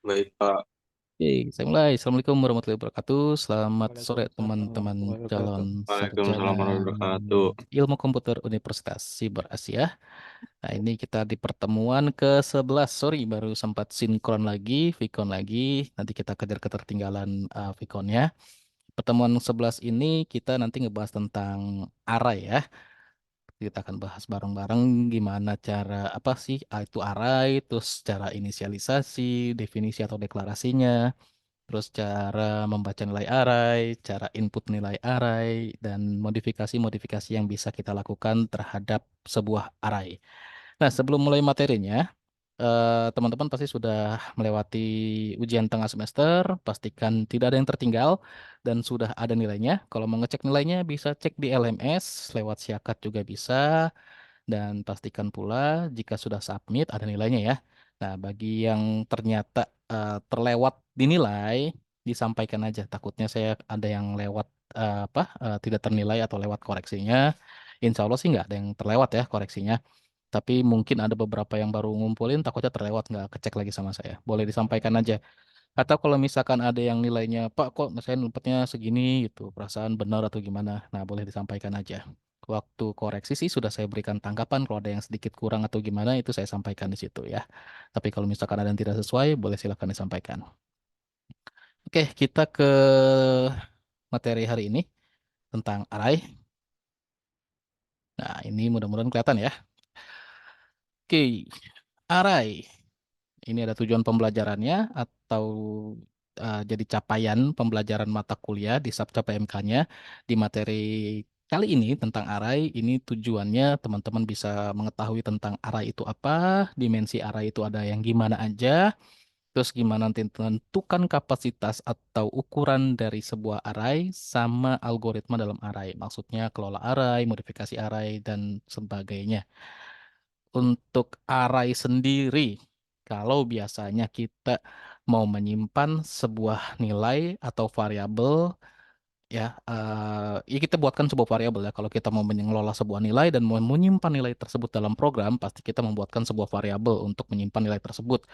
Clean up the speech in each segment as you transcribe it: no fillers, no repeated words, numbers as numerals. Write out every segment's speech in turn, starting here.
Baik, Pak. Oke, saya mulai. Assalamualaikum warahmatullahi wabarakatuh. Selamat sore Waalaikumsalam teman-teman warahmatullahi calon wabarakatuh. sarjana Waalaikumsalam warahmatullahi wabarakatuh. Ilmu Komputer Universitas Siber Asia. Nah, ini kita di pertemuan ke-11. Sorry, baru sempat sinkron lagi, Vicon lagi. Nanti kita kejar ketertinggalan Viconnya. Pertemuan 11 ini kita nanti ngebahas tentang array ya. Kita akan bahas bareng-bareng gimana cara apa sih itu array, terus cara inisialisasi, definisi atau deklarasinya. Terus cara membaca nilai array, cara input nilai array, dan modifikasi-modifikasi yang bisa kita lakukan terhadap sebuah array. Nah, sebelum mulai materinya, teman-teman pasti sudah melewati ujian tengah semester, pastikan tidak ada yang tertinggal dan sudah ada nilainya. Kalau mau ngecek nilainya bisa cek di LMS, lewat Siakat juga bisa, dan pastikan pula jika sudah submit ada nilainya ya. Nah, bagi yang ternyata terlewat dinilai, disampaikan aja. Takutnya saya ada yang lewat tidak ternilai atau lewat koreksinya. Insya Allah sih nggak ada yang terlewat ya koreksinya. Tapi mungkin ada beberapa yang baru ngumpulin, takutnya terlewat nggak kecek lagi sama saya. Boleh disampaikan aja. Atau kalau misalkan ada yang nilainya, Pak kok saya dapatnya segini gitu, perasaan benar atau gimana. Nah, boleh disampaikan aja. Waktu koreksi sih sudah saya berikan tanggapan, kalau ada yang sedikit kurang atau gimana itu saya sampaikan di situ ya. Tapi kalau misalkan ada yang tidak sesuai, boleh silakan disampaikan. Oke, kita ke materi hari ini tentang array. Nah, ini mudah-mudahan kelihatan ya. Oke, array. Ini ada tujuan pembelajarannya atau jadi capaian pembelajaran mata kuliah di Sabca PMK-nya di materi kali ini tentang array. Ini tujuannya teman-teman bisa mengetahui tentang array itu apa, dimensi array itu ada yang gimana aja, terus gimana nanti tentukan kapasitas atau ukuran dari sebuah array sama algoritma dalam array. Maksudnya kelola array, modifikasi array, dan sebagainya. Untuk array sendiri, kalau biasanya kita mau menyimpan sebuah nilai atau variabel, ya, ya kita buatkan sebuah variabel ya. Kalau kita mau mengelola sebuah nilai dan mau menyimpan nilai tersebut dalam program, pasti kita membuatkan sebuah variabel untuk menyimpan nilai tersebut.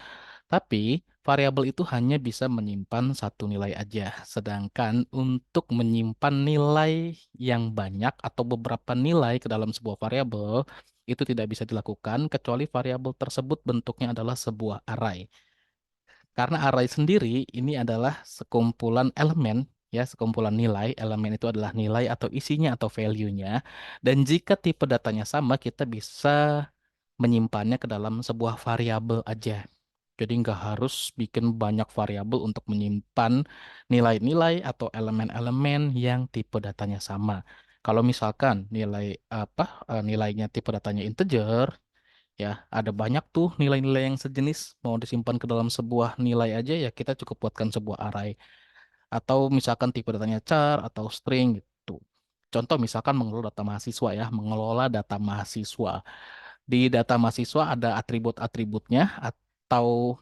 Tapi variabel itu hanya bisa menyimpan satu nilai aja. Sedangkan untuk menyimpan nilai yang banyak atau beberapa nilai ke dalam sebuah variabel itu tidak bisa dilakukan kecuali variabel tersebut bentuknya adalah sebuah array. Karena array sendiri ini adalah sekumpulan elemen, ya, sekumpulan nilai. Elemen itu adalah nilai atau isinya atau value-nya. Dan jika tipe datanya sama, kita bisa menyimpannya ke dalam sebuah variabel aja. Jadi nggak harus bikin banyak variabel untuk menyimpan nilai-nilai atau elemen-elemen yang tipe datanya sama. Kalau misalkan nilainya tipe datanya integer, ya ada banyak tuh nilai-nilai yang sejenis mau disimpan ke dalam sebuah nilai aja ya kita cukup buatkan sebuah array. Atau misalkan tipe datanya char atau string gitu. Contoh misalkan mengelola data mahasiswa ya, mengelola data mahasiswa. Di data mahasiswa ada atribut-atributnya atau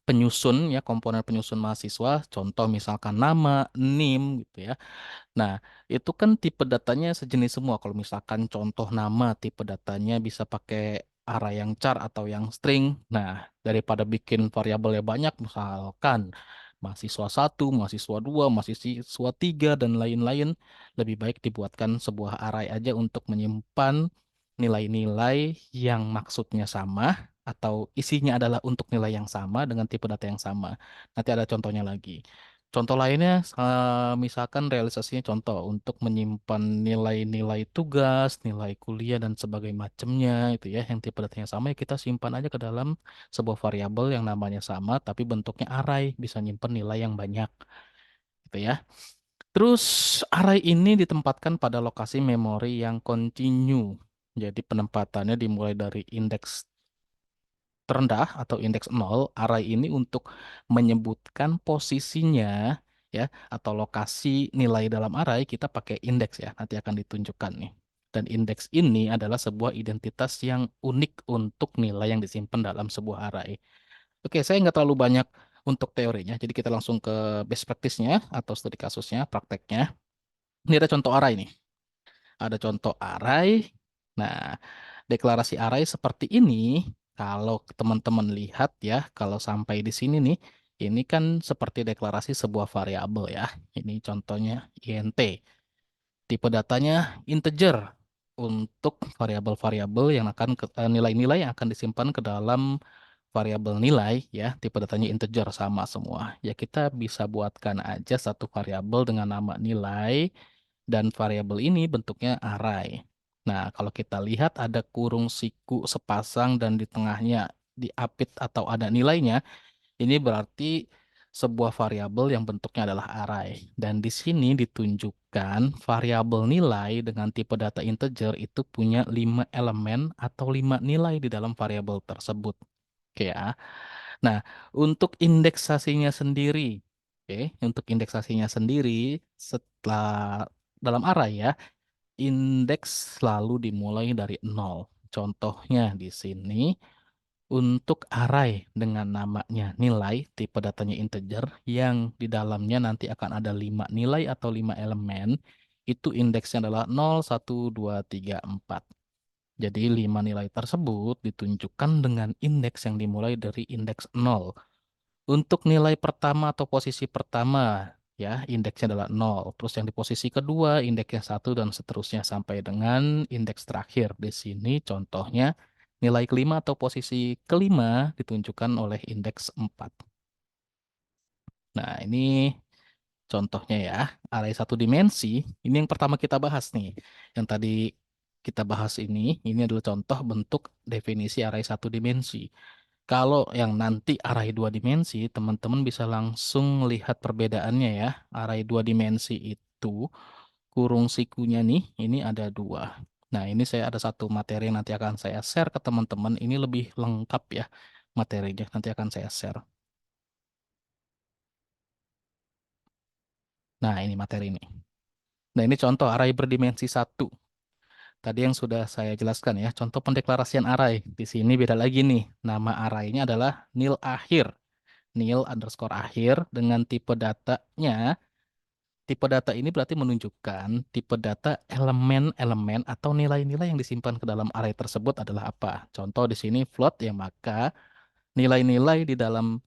penyusun ya, komponen penyusun mahasiswa, contoh misalkan nama, NIM gitu ya. Nah, itu kan tipe datanya sejenis semua. Kalau misalkan contoh nama, tipe datanya bisa pakai array yang char atau yang string. Nah, daripada bikin variabelnya banyak, misalkan mahasiswa satu, mahasiswa dua, mahasiswa tiga, dan lain-lain, lebih baik dibuatkan sebuah array aja untuk menyimpan nilai-nilai yang maksudnya sama atau isinya adalah untuk nilai yang sama dengan tipe data yang sama. Nanti ada contohnya lagi. Contoh lainnya, misalkan realisasinya contoh untuk menyimpan nilai-nilai tugas, nilai kuliah dan sebagainya macamnya itu ya, yang tipe datanya sama ya kita simpan aja ke dalam sebuah variabel yang namanya sama tapi bentuknya array, bisa nyimpan nilai yang banyak gitu ya. Terus array ini ditempatkan pada lokasi memori yang continue. Jadi penempatannya dimulai dari indeks terendah atau indeks 0, array ini untuk menyebutkan posisinya ya atau lokasi nilai dalam array kita pakai indeks ya. Nanti akan ditunjukkan nih. Dan indeks ini adalah sebuah identitas yang unik untuk nilai yang disimpan dalam sebuah array. Oke, saya nggak terlalu banyak untuk teorinya, jadi kita langsung ke best practice-nya atau studi kasusnya, prakteknya. Ini ada contoh array nih. Ada contoh array. Nah, deklarasi array seperti ini, kalau teman-teman lihat ya, kalau sampai di sini nih, Ini kan seperti deklarasi sebuah variabel ya. Ini contohnya int. Tipe datanya integer untuk variabel-variabel yang akan nilai-nilai yang akan disimpan ke dalam variabel nilai ya. Tipe datanya integer sama semua. Ya kita bisa buatkan aja satu variabel dengan nama nilai dan variabel ini bentuknya array. Nah, kalau kita lihat ada kurung siku sepasang dan di tengahnya diapit atau ada nilainya, ini berarti sebuah variabel yang bentuknya adalah array. Dan di sini ditunjukkan variabel nilai dengan tipe data integer itu punya 5 elemen atau 5 nilai di dalam variabel tersebut. Oke ya. Nah, untuk indeksasinya sendiri, oke, untuk indeksasinya sendiri setelah dalam array ya, indeks selalu dimulai dari nol. Contohnya di sini untuk array dengan namanya nilai, tipe datanya integer, yang di dalamnya nanti akan ada 5 nilai atau 5 elemen, itu indeksnya adalah 0, 1, 2, 3, 4. Jadi 5 nilai tersebut ditunjukkan dengan indeks yang dimulai dari indeks nol. Untuk nilai pertama atau posisi pertama, ya, indeksnya adalah nol. Terus yang di posisi kedua, indeksnya satu dan seterusnya sampai dengan indeks terakhir. Di sini contohnya nilai kelima atau posisi kelima ditunjukkan oleh indeks 4. Nah, ini contohnya ya, array satu dimensi. Ini yang pertama kita bahas nih. Yang tadi kita bahas ini adalah contoh bentuk definisi array satu dimensi. Kalau yang nanti array dua dimensi, teman-teman bisa langsung lihat perbedaannya ya. Array dua dimensi itu kurung sikunya nih, ini ada dua. Nah, ini saya ada satu materi yang nanti akan saya share ke teman-teman. Ini lebih lengkap ya materinya. Nanti akan saya share. Nah, ini materi ini. Nah, ini contoh array berdimensi satu. Tadi yang sudah saya jelaskan ya, contoh pendeklarasian array. Di sini beda lagi nih. Nama arraynya adalah nil akhir. Nil underscore akhir dengan tipe datanya. Tipe data ini berarti menunjukkan tipe data elemen-elemen atau nilai-nilai yang disimpan ke dalam array tersebut adalah apa. Contoh di sini float ya, maka nilai-nilai di dalam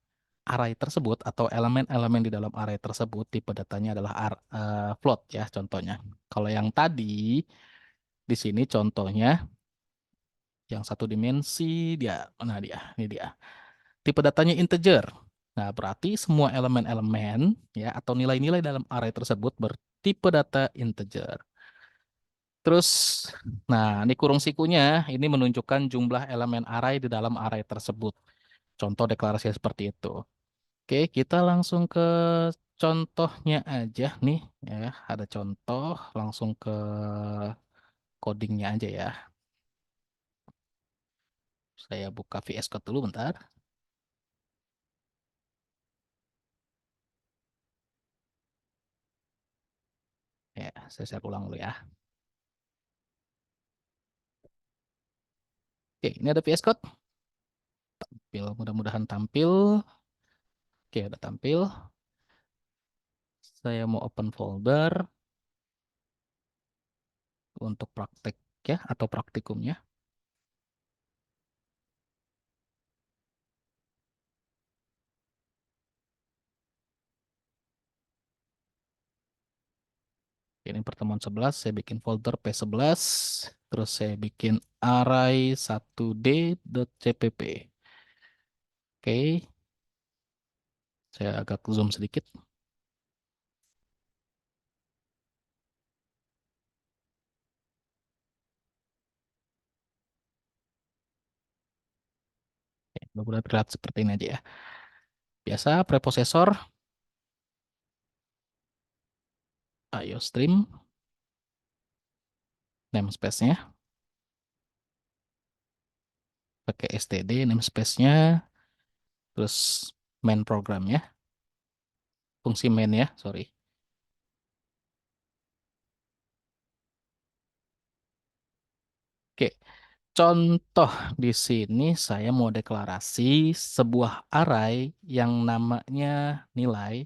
array tersebut atau elemen-elemen di dalam array tersebut tipe datanya adalah float ya contohnya. Kalau yang tadi di sini contohnya yang satu dimensi dia mana dia? Ini dia. Tipe datanya integer. Nah, berarti semua elemen-elemen ya atau nilai-nilai dalam array tersebut bertipe data integer. Terus, nah ini kurung sikunya ini menunjukkan jumlah elemen array di dalam array tersebut. Contoh deklarasi seperti itu. Oke, kita langsung ke contohnya aja nih ya. Ada contoh, langsung ke codingnya aja ya. Saya buka VS Code dulu bentar. Ya, saya share ulang dulu ya. Oke, ini ada VS Code. Mudah-mudahan tampil. Oke, udah tampil. Saya mau open folder untuk praktek ya atau praktikumnya. Ini pertemuan 11, saya bikin folder P11, terus saya bikin array 1d.cpp. Oke, saya agak zoom sedikit. Mudah-mudahan terlihat seperti ini aja ya. Biasa preprocessor, IO stream, namespace-nya, pakai std namespace-nya, terus main programnya, fungsi main ya, sorry. Oke, contoh di sini saya mau deklarasi sebuah array yang namanya nilai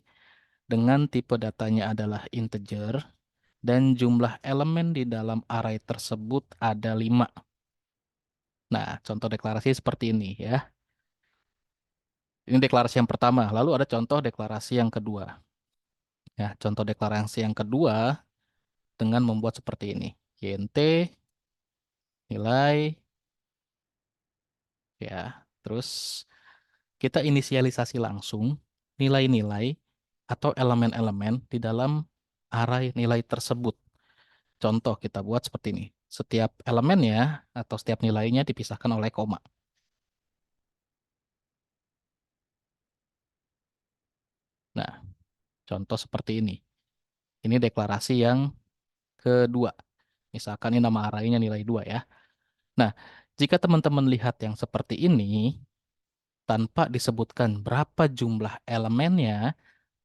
dengan tipe datanya adalah integer dan jumlah elemen di dalam array tersebut ada 5. Nah, contoh deklarasi seperti ini ya. Ini deklarasi yang pertama. Lalu ada contoh deklarasi yang kedua. Ya, contoh deklarasi yang kedua dengan membuat seperti ini. YNT nilai ya. Terus kita inisialisasi langsung nilai-nilai atau elemen-elemen di dalam array nilai tersebut. Contoh kita buat seperti ini. Setiap elemennya atau setiap nilainya dipisahkan oleh koma. Nah, contoh seperti ini. Ini deklarasi yang kedua. Misalkan ini nama arraynya nilai 2 ya. Nah, jika teman-teman lihat yang seperti ini, tanpa disebutkan berapa jumlah elemennya,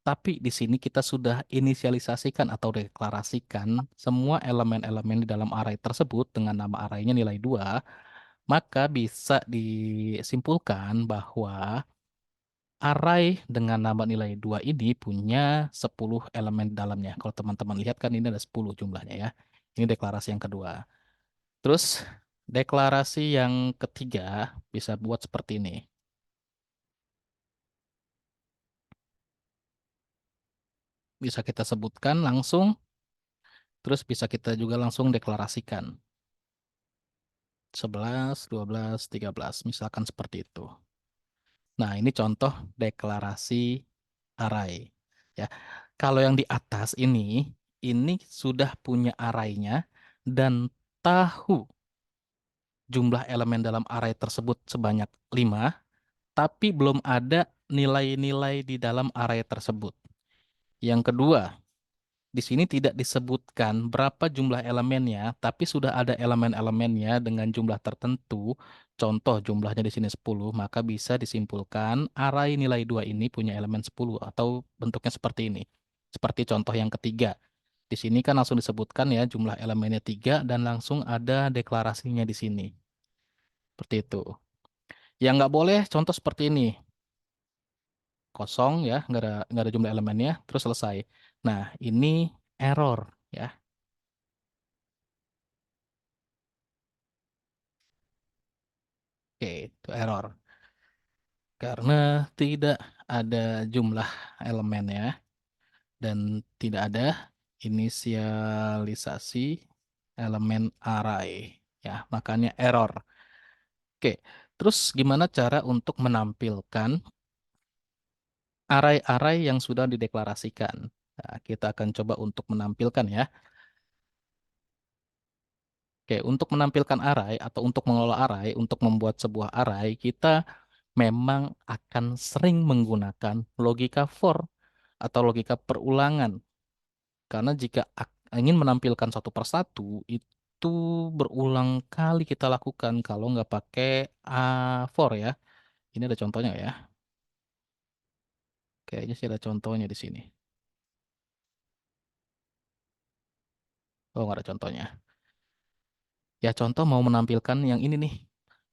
tapi di sini kita sudah inisialisasikan atau deklarasikan semua elemen-elemen di dalam array tersebut dengan nama arraynya nilai 2, maka bisa disimpulkan bahwa array dengan nama nilai 2 ini punya 10 elemen di dalamnya. Kalau teman-teman lihat kan ini ada 10 jumlahnya ya. Ini deklarasi yang kedua. Terus deklarasi yang ketiga bisa buat seperti ini. Bisa kita sebutkan langsung, terus bisa kita juga langsung deklarasikan. 11, 12, 13, misalkan seperti itu. Nah, ini contoh deklarasi array. Ya, kalau yang di atas ini sudah punya arraynya dan tahu jumlah elemen dalam array tersebut sebanyak 5, tapi belum ada nilai-nilai di dalam array tersebut. Yang kedua, di sini tidak disebutkan berapa jumlah elemennya, tapi sudah ada elemen-elemennya dengan jumlah tertentu. Contoh jumlahnya di sini 10, maka bisa disimpulkan array nilai 2 ini punya elemen 10 atau bentuknya seperti ini. Seperti contoh yang ketiga. Di sini kan langsung disebutkan ya jumlah elemennya 3 dan langsung ada deklarasinya di sini. Seperti itu. Yang nggak boleh contoh seperti ini. Kosong ya, nggak ada jumlah elemennya, terus selesai. Nah, ini error ya. Oke, itu error. Karena tidak ada jumlah elemennya dan tidak ada inisialisasi elemen array. Ya, makanya error. Oke, terus gimana cara untuk menampilkan array-array yang sudah dideklarasikan? Nah, kita akan coba untuk menampilkan ya. Oke, untuk menampilkan array atau untuk mengelola array, untuk membuat sebuah array, kita memang akan sering menggunakan logika for atau logika perulangan. Karena jika ingin menampilkan satu persatu, itu berulang kali kita lakukan kalau nggak pakai for ya. Ini ada contohnya nggak ya? Kayaknya sih ada contohnya di sini. Oh, nggak ada contohnya. Ya contoh mau menampilkan yang ini nih.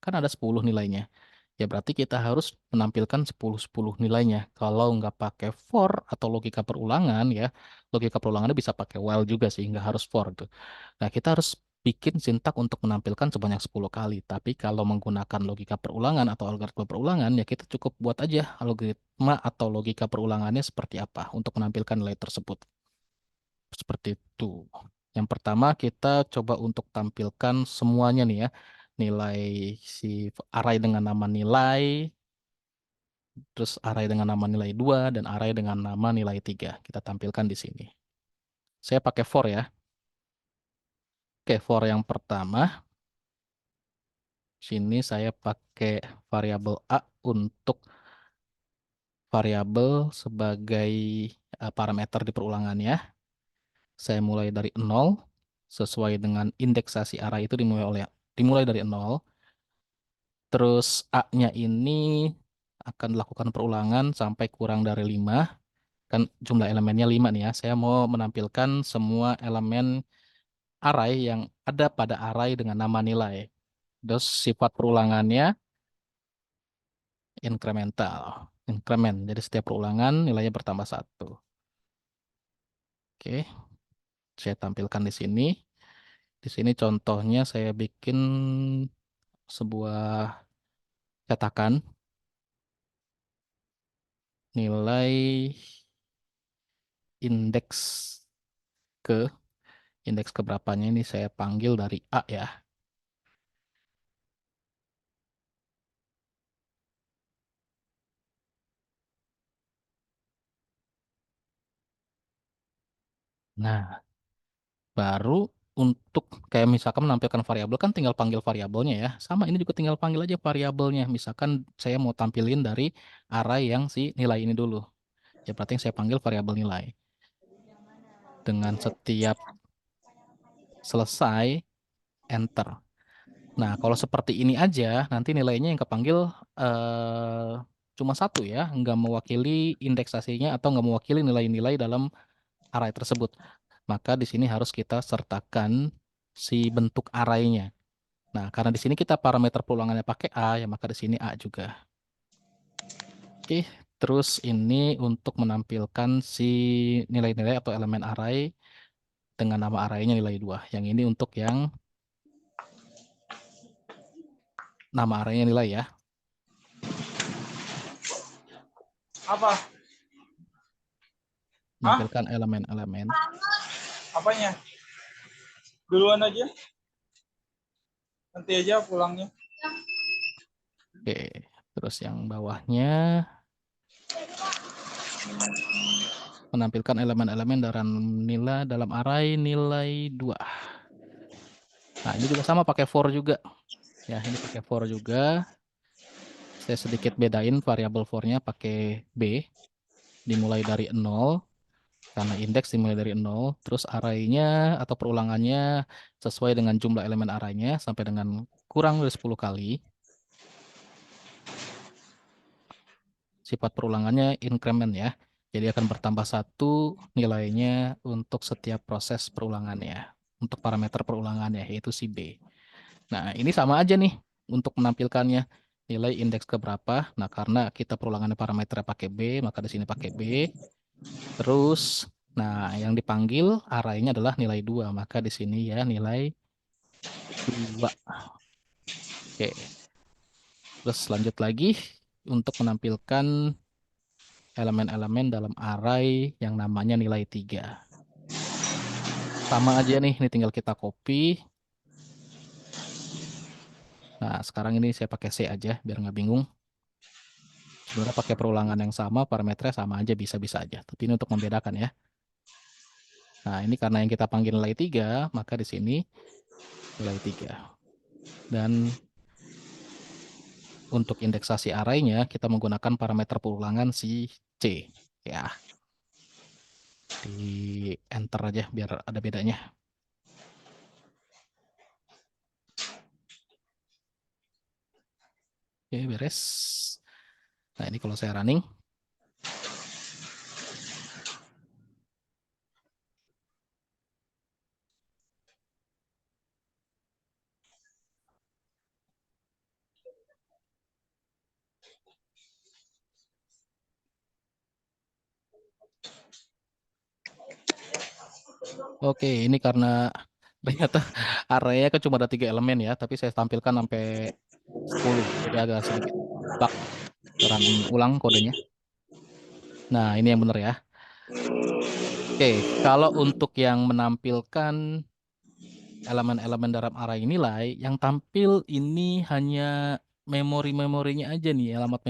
Kan ada 10 nilainya. Ya berarti kita harus menampilkan 10-10 nilainya. Kalau nggak pakai for atau logika perulangan ya, logika perulangannya bisa pakai while juga sih, nggak harus for tuh. Nah kita harus bikin sintak untuk menampilkan sebanyak 10 kali. Tapi kalau menggunakan logika perulangan atau algoritma perulangan, ya kita cukup buat aja algoritma atau logika perulangannya seperti apa untuk menampilkan nilai tersebut. Seperti itu. Yang pertama kita coba untuk tampilkan semuanya nih ya. Nilai si array dengan nama nilai, terus array dengan nama nilai 2 dan array dengan nama nilai 3. Kita tampilkan di sini. Saya pakai for ya. Oke, for yang pertama, sini saya pakai variabel A untuk variabel sebagai parameter di perulangannya. Saya mulai dari 0 sesuai dengan indeksasi array itu dimulai dari 0. Terus A-nya ini akan dilakukan perulangan sampai kurang dari 5. Kan jumlah elemennya 5 nih ya. Saya mau menampilkan semua elemen array yang ada pada array dengan nama nilai. Terus sifat perulangannya incremental. Increment. Jadi setiap perulangan nilainya bertambah satu. Oke, saya tampilkan di sini. Di sini contohnya saya bikin sebuah cetakan. nilai indeks ke indeks keberapanya ini saya panggil dari A ya. Nah, baru untuk kayak misalkan menampilkan variabel kan tinggal panggil variabelnya ya. Sama ini juga tinggal panggil aja variabelnya. Misalkan saya mau tampilin dari array yang si nilai ini dulu. Ya berarti yang saya panggil variabel nilai. Dengan setiap selesai, enter. Nah, kalau seperti ini aja, nanti nilainya yang kepanggil eh, cuma satu ya, nggak mewakili indeksasinya atau nggak mewakili nilai-nilai dalam array tersebut. Maka di sini harus kita sertakan si bentuk arraynya. Nah, karena di sini kita parameter perulangannya pakai A, ya maka di sini A juga. Oke, terus ini untuk menampilkan si nilai-nilai atau elemen array dengan nama arraynya nilai 2. Yang ini untuk yang nama arraynya nilai ya. Apa? Hah? Menampilkan elemen-elemen. Apanya? Duluan aja. Nanti aja pulangnya. Oke, terus yang bawahnya menampilkan elemen-elemen dalam nilai dalam array nilai 2. Nah, ini juga sama pakai for juga. Ya, ini pakai for juga. Saya sedikit bedain variabel for-nya pakai B, dimulai dari 0, karena indeks dimulai dari 0, terus array-nya atau perulangannya sesuai dengan jumlah elemen array-nya sampai dengan kurang dari 10 kali. Sifat perulangannya increment ya. Jadi akan bertambah satu nilainya untuk setiap proses perulangannya. Untuk parameter perulangannya, yaitu si B. Nah, ini sama aja nih untuk menampilkannya. Nilai indeks ke berapa. Nah, karena kita perulangannya parameternya pakai B, maka di sini pakai B. Terus, nah yang dipanggil arraynya adalah nilai 2. Maka di sini ya nilai 2. Oke. Terus lanjut lagi untuk menampilkan elemen-elemen dalam array yang namanya nilai 3. Sama aja nih, ini tinggal kita copy. Nah, sekarang ini saya pakai C aja biar nggak bingung. Sebenarnya pakai perulangan yang sama, parameternya sama aja, bisa-bisa aja. Tapi ini untuk membedakan ya. Nah, ini karena yang kita panggil nilai 3, maka di sini nilai 3. Dan untuk indeksasi arraynya, kita menggunakan parameter perulangan si C. Ya, di enter aja biar ada bedanya. Oke, beres. Nah, ini kalau saya running. Oke, ini karena ternyata arraynya kan cuma ada 3 elemen ya, tapi saya tampilkan sampai 10. Jadi agak sedikit bug. Run ulang kodenya. Nah, ini yang benar ya. Oke, kalau untuk yang menampilkan elemen-elemen dalam array nilai, yang tampil ini hanya memori-memorinya aja nih, alamat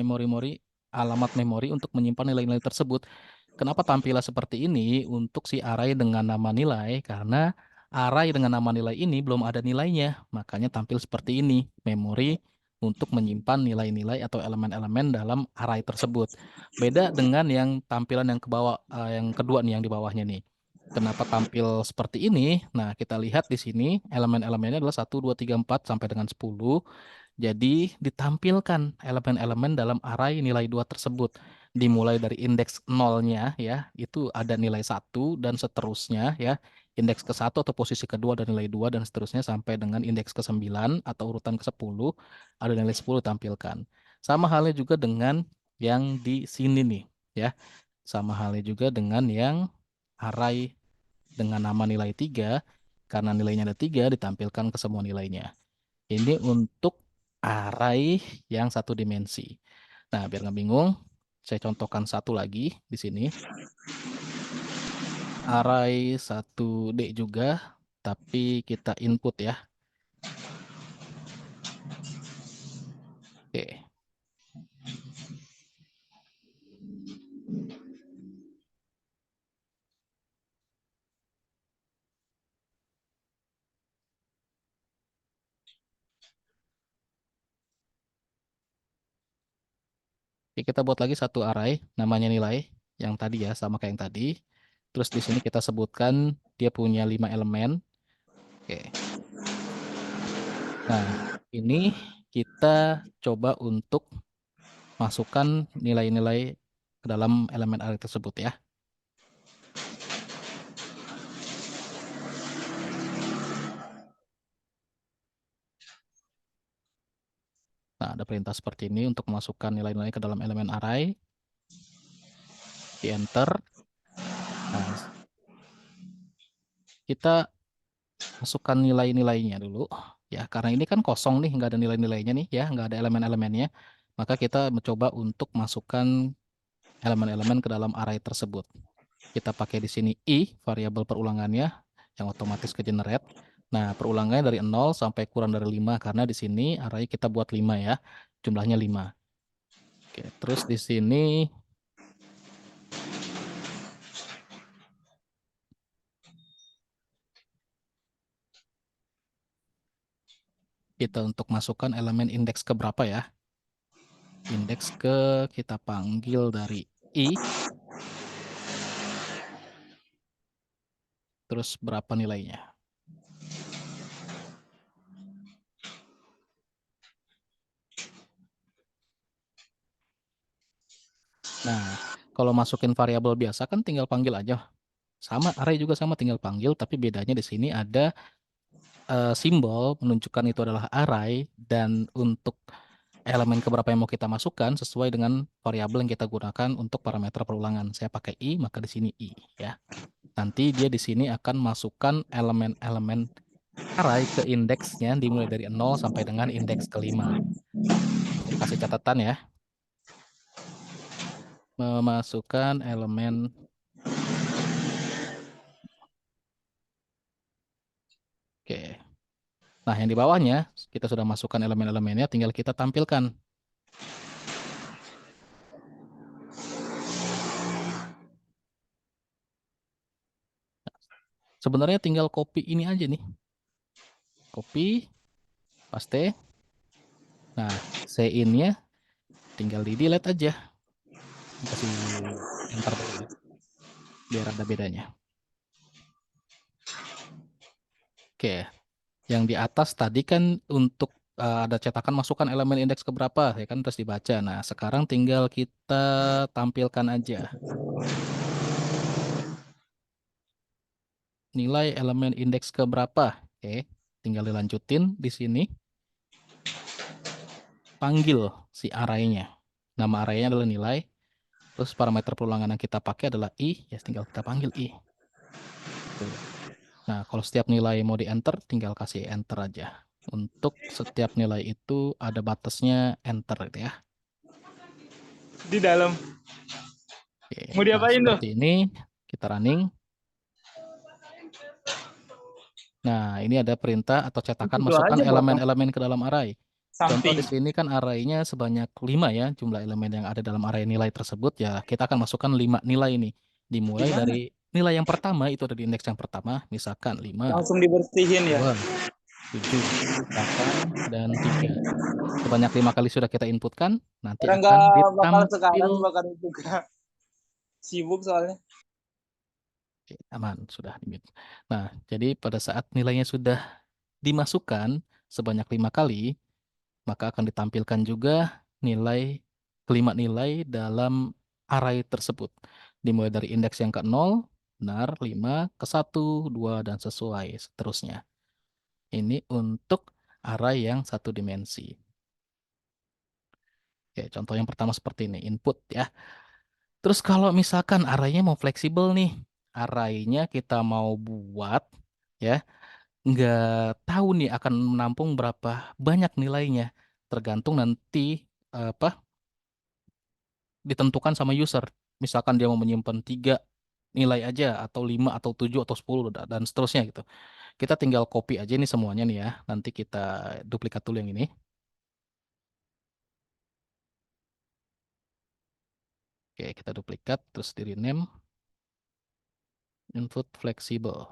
memori untuk menyimpan nilai-nilai tersebut. Kenapa tampilah seperti ini untuk si array dengan nama nilai? Karena array dengan nama nilai ini belum ada nilainya, makanya tampil seperti ini, memori untuk menyimpan nilai-nilai atau elemen-elemen dalam array tersebut. Beda dengan yang tampilan yang ke bawah, yang kedua nih yang di bawahnya nih. Kenapa tampil seperti ini? Nah, kita lihat di sini elemen-elemennya adalah 1, 2, 3, 4 sampai dengan 10. Jadi ditampilkan elemen-elemen dalam array nilai 2 tersebut. Dimulai dari indeks nolnya ya, itu ada nilai 1 dan seterusnya ya. Indeks ke-1 atau posisi kedua ada nilai 2 dan seterusnya sampai dengan indeks ke-9 atau urutan ke-10 ada nilai 10 ditampilkan. Sama halnya juga dengan yang di sini nih ya. Sama halnya juga dengan yang array dengan nama nilai 3 karena nilainya ada 3 ditampilkan ke semua nilainya. Ini untuk array yang satu dimensi. Nah, biar nggak bingung, Saya contohkan satu lagi di sini. Array 1D juga, tapi kita input ya. Oke. Oke, kita buat lagi satu array, namanya nilai, yang tadi ya, sama kayak yang tadi. Terus di sini kita sebutkan dia punya 5 elemen. Oke. Nah, ini kita coba untuk masukkan nilai-nilai ke dalam elemen array tersebut ya. Nah, ada perintah seperti ini untuk memasukkan nilai-nilai ke dalam elemen array. Di enter. Nah, kita masukkan nilai-nilainya dulu ya, karena ini kan kosong nih, nggak ada nilai-nilainya nih ya, nggak ada elemen-elemennya, maka kita mencoba untuk masukkan elemen-elemen ke dalam array tersebut. Kita pakai di sini i, variabel perulangannya yang otomatis ke generate. Nah, perulangannya dari 0 sampai kurang dari 5 karena di sini array kita buat 5 ya, jumlahnya 5. Oke, terus di sini kita untuk masukkan elemen indeks ke berapa ya. Indeks ke kita panggil dari i, terus berapa nilainya. Nah, kalau masukin variabel biasa kan tinggal panggil aja. Sama, array juga sama, tinggal panggil, tapi bedanya di sini ada simbol menunjukkan itu adalah array, dan untuk elemen keberapa yang mau kita masukkan sesuai dengan variabel yang kita gunakan untuk parameter perulangan. Saya pakai i, maka di sini i ya. Nanti dia di sini akan masukkan elemen-elemen array ke indeksnya dimulai dari 0 sampai dengan indeks kelima. Saya kasih catatan ya. Memasukkan elemen. Oke. Nah, yang di bawahnya kita sudah masukkan elemen-elemennya, tinggal kita tampilkan. Sebenarnya tinggal copy ini aja nih. Copy, paste. Nah, C-in-nya tinggal di delete aja. Kasih enter dulu ya, biar ada bedanya. Oke, yang di atas tadi kan untuk ada cetakan masukkan elemen indeks ke berapa, ya kan terus dibaca. Nah, sekarang tinggal kita tampilkan aja nilai elemen indeks ke berapa. Oke, tinggal dilanjutin di sini. Panggil si array-nya. Nama array-nya adalah nilai. Terus parameter perulangan yang kita pakai adalah i, ya tinggal kita panggil i. Tuh. Nah, kalau setiap nilai mau di enter, tinggal kasih enter aja. Untuk setiap nilai itu ada batasnya enter gitu ya. Di dalam. Oke. Mau Nah, diapain tuh? seperti ini kita running. Nah, ini ada perintah atau cetakan Itu masukkan aja potong. elemen-elemen ke dalam array. Contoh Samping. di sini kan array-nya sebanyak 5 ya, jumlah elemen yang ada dalam array nilai tersebut ya. Kita akan masukkan 5 nilai ini. Dimulai dari Gimana? nilai yang pertama, itu ada di indeks yang pertama, misalkan 5, Langsung dibersihin ya. 2, 7, 8, dan 3. Sebanyak 5 kali sudah kita inputkan, nanti Orang akan nggak bakal ditampil. sekarang, bakal juga sibuk soalnya. Oke, aman, sudah di mute. Nah, jadi pada saat nilainya sudah dimasukkan sebanyak 5 kali, maka akan ditampilkan juga nilai, kelima nilai dalam array tersebut. Dimulai dari indeks yang ke 0, benar, 5, ke 1, 2, dan sesuai, seterusnya. Ini untuk array yang satu dimensi. Oke, contoh yang pertama seperti ini, input ya. Terus kalau misalkan arraynya mau fleksibel nih, arraynya kita mau buat ya, nggak tahu nih akan menampung berapa banyak nilainya, tergantung nanti apa ditentukan sama user. Misalkan dia mau menyimpan 3 nilai aja, atau 5, atau 7, atau 10, dan seterusnya gitu. Kita tinggal copy aja ini semuanya nih ya. Nanti kita duplikat dulu yang ini. Oke, kita duplikat, terus di rename, input flexible.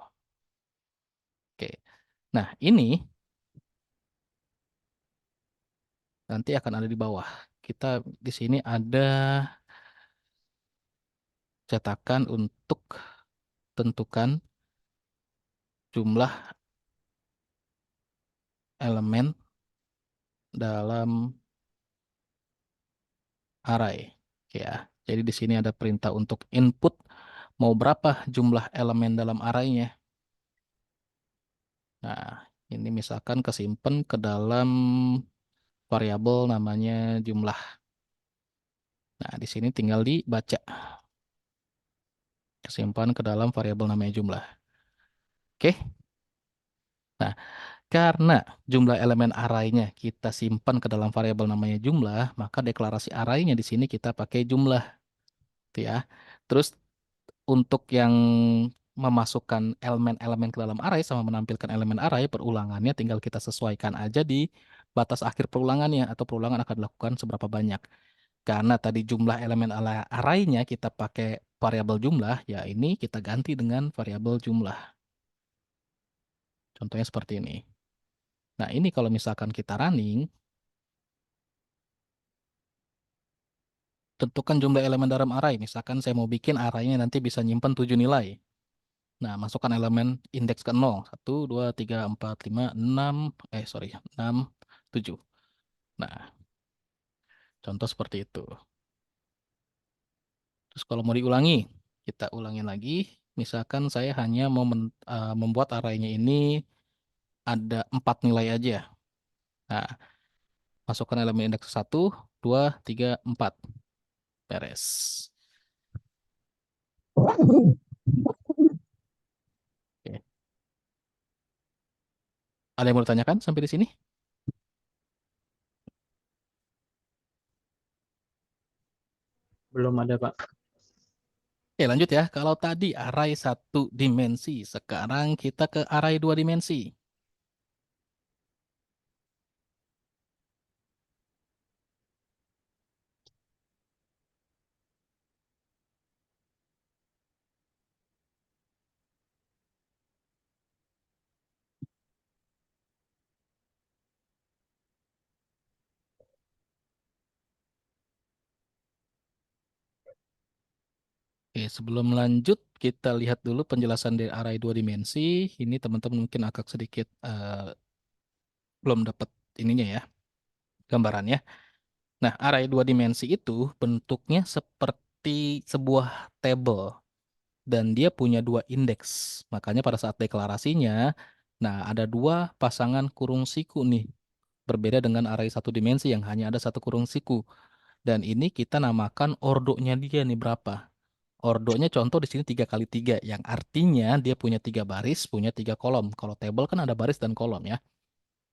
Oke. Nah, ini nanti akan ada di bawah. Kita di sini ada cetakan untuk tentukan jumlah elemen dalam array. Oke ya. Jadi di sini ada perintah untuk input mau berapa jumlah elemen dalam arraynya. Nah, ini misalkan kesimpan ke dalam variabel namanya jumlah. Nah, di sini tinggal dibaca. Kesimpan ke dalam variabel namanya jumlah. Oke. Nah, karena jumlah elemen arraynya kita simpan ke dalam variabel namanya jumlah, maka deklarasi arraynya di sini kita pakai jumlah, gitu ya. Terus untuk yang memasukkan elemen-elemen ke dalam array sama menampilkan elemen array, perulangannya tinggal kita sesuaikan aja di batas akhir perulangannya, atau perulangan akan dilakukan seberapa banyak. Karena tadi jumlah elemen arraynya kita pakai variabel jumlah, ya ini kita ganti dengan variabel jumlah. Contohnya seperti ini. Nah, ini kalau misalkan kita running, tentukan jumlah elemen dalam array. Misalkan saya mau bikin arraynya nanti bisa nyimpen 7 nilai. Nah, masukkan elemen indeks ke 0. 1, 2, 3, 4, 5, 6, 6, 7. Nah, contoh seperti itu. Terus kalau mau diulangi, kita ulangi lagi. Misalkan saya hanya mau membuat arraynya ini ada 4 nilai aja. Nah, masukkan elemen indeks 1, 2, 3, 4. Beres. Oke. Ada yang mau ditanyakan sampai di sini? Belum ada, Pak. Oke, lanjut ya. Kalau tadi array 1 dimensi, sekarang kita ke array 2 dimensi. Oke, sebelum lanjut, kita lihat dulu penjelasan dari array 2 dimensi. Ini teman-teman mungkin agak sedikit belum dapat ininya ya, gambarannya. Nah, array 2 dimensi itu bentuknya seperti sebuah table dan dia punya 2 indeks. Makanya pada saat deklarasinya, nah ada 2 pasangan kurung siku nih. Berbeda dengan array 1 dimensi yang hanya ada 1 kurung siku. Dan ini kita namakan ordonya dia nih berapa. Ordonya contoh di sini 3 kali 3, yang artinya dia punya 3 baris, punya 3 kolom. Kalau table kan ada baris dan kolom ya.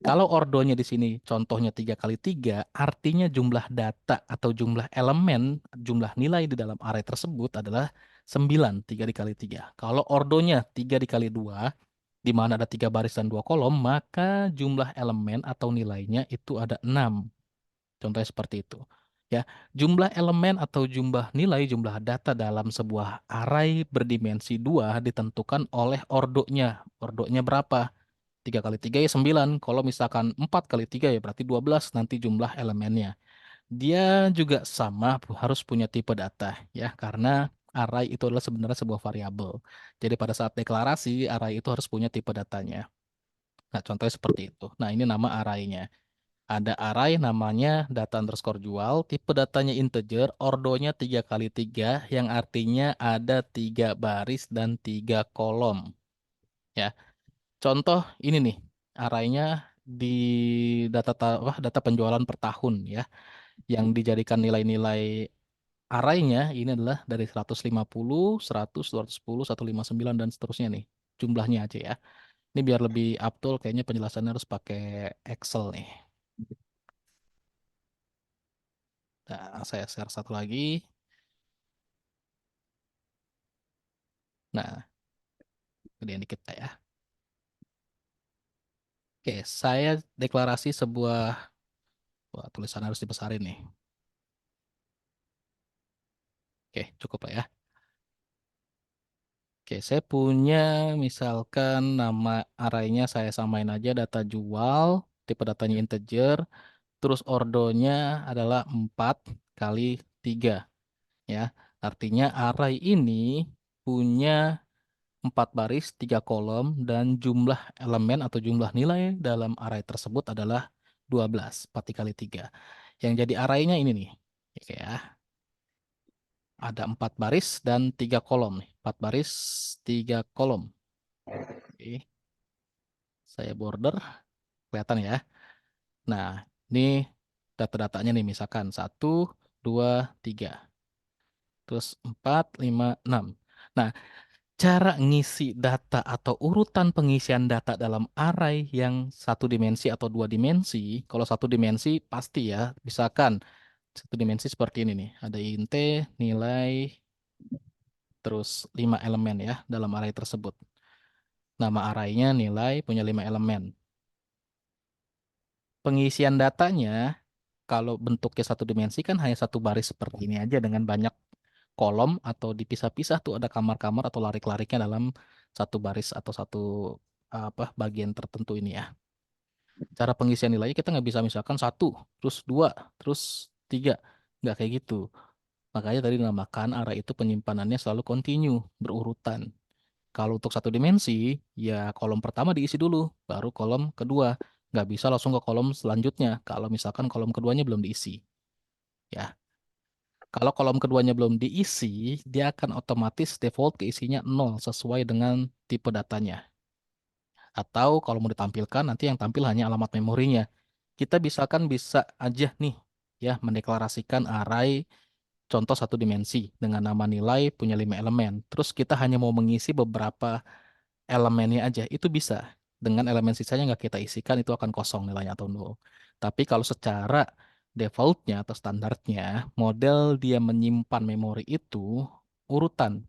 Kalau ordonya di sini contohnya 3 kali 3, artinya jumlah data atau jumlah elemen, jumlah nilai di dalam array tersebut adalah 9, 3 dikali 3. Kalau ordonya 3 dikali 2, di mana ada 3 baris dan 2 kolom, maka jumlah elemen atau nilainya itu ada 6. Contohnya seperti itu. Ya, jumlah elemen atau jumlah nilai, jumlah data dalam sebuah array berdimensi 2 ditentukan oleh ordonya. Ordonya berapa? 3 kali 3 ya 9. Kalau misalkan 4 kali 3 ya berarti 12 nanti jumlah elemennya. Dia juga sama harus punya tipe data ya, karena array itu adalah sebenarnya sebuah variabel. Jadi pada saat deklarasi array itu harus punya tipe datanya. Nah, contohnya seperti itu. Nah, ini nama arraynya. Ada array namanya data underscore jual, tipe datanya integer, ordonya 3 kali 3 yang artinya ada 3 baris dan 3 kolom. Ya, contoh ini nih, arraynya di data penjualan per tahun ya, yang dijadikan nilai-nilai arraynya ini adalah dari 150, 100, 210, 159 dan seterusnya nih. Jumlahnya aja ya. Ini biar lebih up-to kayaknya penjelasannya harus pakai Excel nih. Nah, saya share satu lagi. Nah, gedein dikit Pak, ya. Oke, saya deklarasi sebuah, wah, tulisan harus dibesarin nih. Oke, cukup Pak ya. Oke, saya punya misalkan nama arraynya saya samain aja data jual, tipe datanya integer, terus ordonya adalah 4 kali 3 ya. Artinya array ini punya 4 baris, 3 kolom, dan jumlah elemen atau jumlah nilai dalam array tersebut adalah 12, 4 kali 3. Yang jadi arraynya ini nih. Oke ya, ada 4 baris dan 3 kolom nih. 4 baris, 3 kolom. Oke, saya border, kelihatan ya. Nah, ini data-datanya nih, misalkan 1, 2, 3. Terus 4, 5, 6. Nah, cara ngisi data atau urutan pengisian data dalam array yang satu dimensi atau dua dimensi, kalau satu dimensi pasti ya, misalkan satu dimensi seperti ini nih, ada int, nilai, terus 5 elemen ya dalam array tersebut. Nama arraynya nilai punya 5 elemen. Pengisian datanya, kalau bentuknya satu dimensi kan hanya satu baris seperti ini aja dengan banyak kolom atau dipisah-pisah tuh ada kamar-kamar atau larik-lariknya dalam satu baris atau satu bagian tertentu ini ya. Cara pengisian nilainya kita nggak bisa misalkan satu, terus dua, terus tiga, nggak kayak gitu. Makanya tadi dinamakan array itu penyimpanannya selalu kontinu, berurutan. Kalau untuk satu dimensi, ya kolom pertama diisi dulu, baru kolom kedua. Nggak bisa langsung ke kolom selanjutnya. Kalau misalkan kolom keduanya belum diisi, ya. Kalau kolom keduanya belum diisi, dia akan otomatis default keisinya 0 sesuai dengan tipe datanya. Atau kalau mau ditampilkan, nanti yang tampil hanya alamat memorinya. Kita bisa aja nih ya mendeklarasikan array contoh satu dimensi dengan nama nilai punya 5 elemen. Terus kita hanya mau mengisi beberapa elemennya aja. Itu bisa. Dengan elemen sisanya nggak kita isikan, itu akan kosong nilainya atau nol. Tapi kalau secara defaultnya atau standarnya, model dia menyimpan memori itu urutan.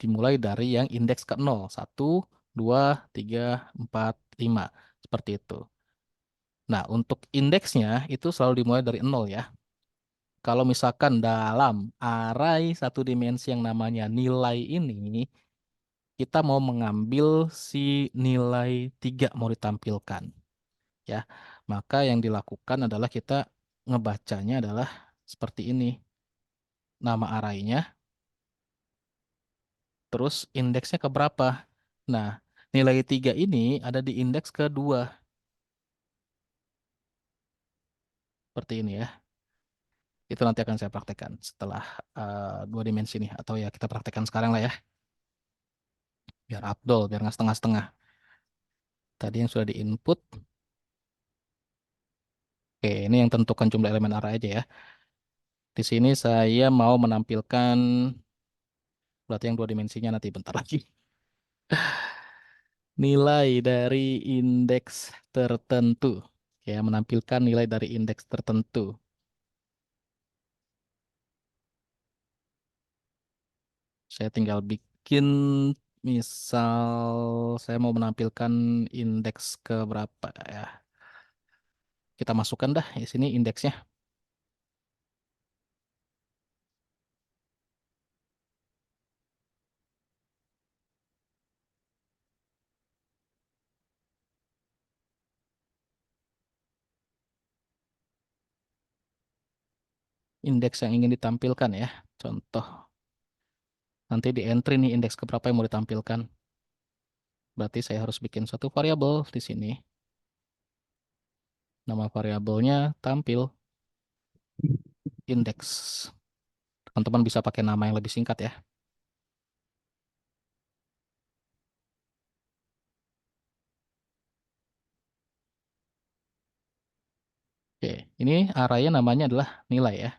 Dimulai dari yang indeks ke 0. 1, 2, 3, 4, 5. Seperti itu. Nah, untuk indeksnya itu selalu dimulai dari 0 ya. Kalau misalkan dalam array satu dimensi yang namanya nilai ini, kita mau mengambil si nilai 3 mau ditampilkan. Ya, maka yang dilakukan adalah kita ngebacanya adalah seperti ini. Nama arraynya, terus indeksnya ke berapa. Nah, nilai 3 ini ada di indeks kedua. Seperti ini ya. Itu nanti akan saya praktekkan setelah dua dimensi nih. Atau ya kita praktekkan sekarang lah ya. Biar afdol, biar nggak setengah-setengah. Tadi yang sudah di-input. Oke, ini yang tentukan jumlah elemen array aja ya. Di sini saya mau menampilkan, berarti yang dua dimensinya nanti bentar lagi. Nilai dari indeks tertentu. Ya, menampilkan nilai dari indeks tertentu. Saya tinggal bikin, misal saya mau menampilkan indeks ke berapa ya. Kita masukkan dah di sini indeksnya. Indeks yang ingin ditampilkan ya. Contoh, nanti di entry nih indeks ke berapa yang mau ditampilkan. Berarti saya harus bikin suatu variabel di sini. Nama variabelnya tampil indeks. Teman-teman bisa pakai nama yang lebih singkat ya. Oke, ini arraynya namanya adalah nilai ya.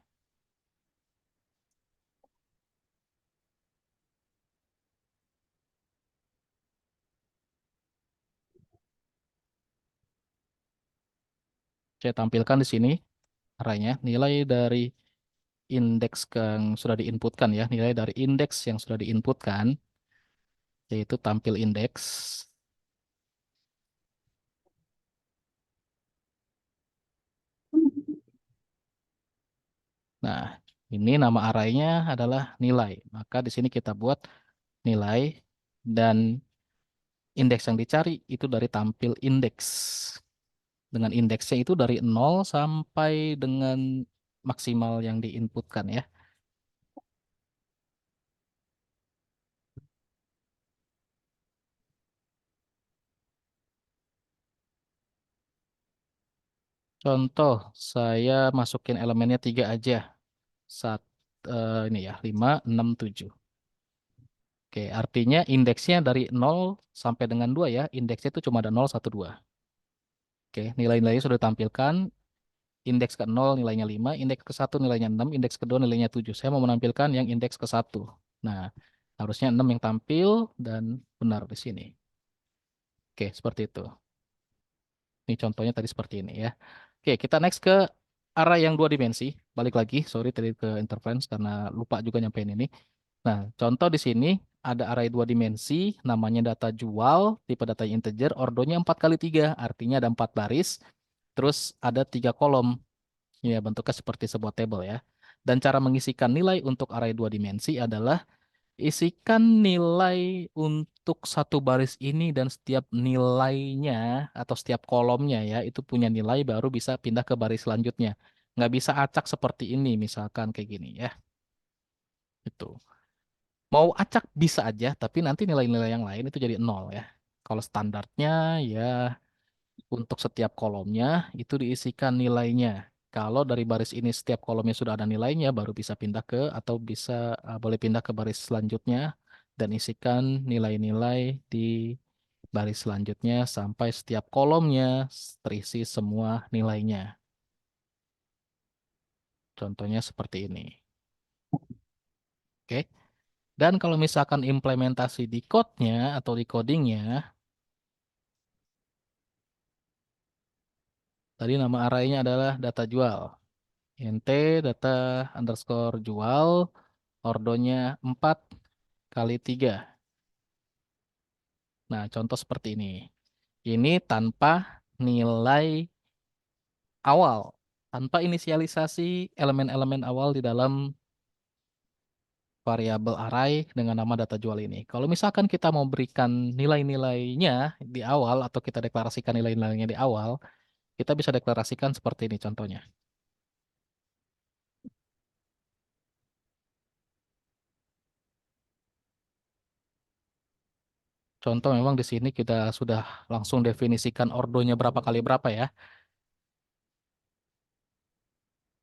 Saya tampilkan di sini arraynya, nilai dari indeks yang sudah diinputkan ya, nilai dari indeks yang sudah diinputkan, yaitu tampil indeks. Nah, ini nama arraynya adalah nilai. Maka di sini kita buat nilai dan indeks yang dicari itu dari tampil indeks. Dengan indeksnya itu dari 0 sampai dengan maksimal yang diinputkan ya. Contoh, saya masukin elemennya 3 aja. Saat ini ya, 5, 6, 7. Oke, artinya indeksnya dari 0 sampai dengan 2 ya. Indeksnya itu cuma ada 0, 1, 2. Oke, nilai-nilainya sudah ditampilkan. Indeks ke 0 nilainya 5, indeks ke 1 nilainya 6, indeks kedua nilainya 7. Saya mau menampilkan yang indeks ke 1. Nah, harusnya 6 yang tampil dan benar di sini. Oke, seperti itu. Ini contohnya tadi seperti ini ya. Oke, kita next ke array yang 2 dimensi. Balik lagi, sorry tadi ke interference karena lupa juga nyampein ini. Nah, contoh di sini ada array 2 dimensi, namanya data jual, tipe data integer, ordonya 4 kali 3, artinya ada 4 baris, terus ada 3 kolom. Ya, bentuknya seperti sebuah table ya. Dan cara mengisikan nilai untuk array 2 dimensi adalah isikan nilai untuk satu baris ini dan setiap nilainya atau setiap kolomnya ya, itu punya nilai baru bisa pindah ke baris selanjutnya. Nggak bisa acak seperti ini, misalkan kayak gini ya. Itu. Mau acak bisa aja, tapi nanti nilai-nilai yang lain itu jadi nol ya. Kalau standarnya ya untuk setiap kolomnya itu diisikan nilainya. Kalau dari baris ini setiap kolomnya sudah ada nilainya, baru bisa pindah ke atau bisa boleh pindah ke baris selanjutnya dan isikan nilai-nilai di baris selanjutnya sampai setiap kolomnya terisi semua nilainya. Contohnya seperti ini. Oke. Dan kalau misalkan implementasi di code-nya atau di codingnya, tadi nama arraynya adalah data jual. Int data underscore jual, ordonya 4 kali 3. Nah, contoh seperti ini. Ini tanpa nilai awal, tanpa inisialisasi elemen-elemen awal di dalam variabel array dengan nama data jual ini. Kalau misalkan kita mau berikan nilai-nilainya di awal atau kita deklarasikan nilai-nilainya di awal, kita bisa deklarasikan seperti ini contohnya. Contoh memang di sini kita sudah langsung definisikan ordonya berapa kali berapa ya.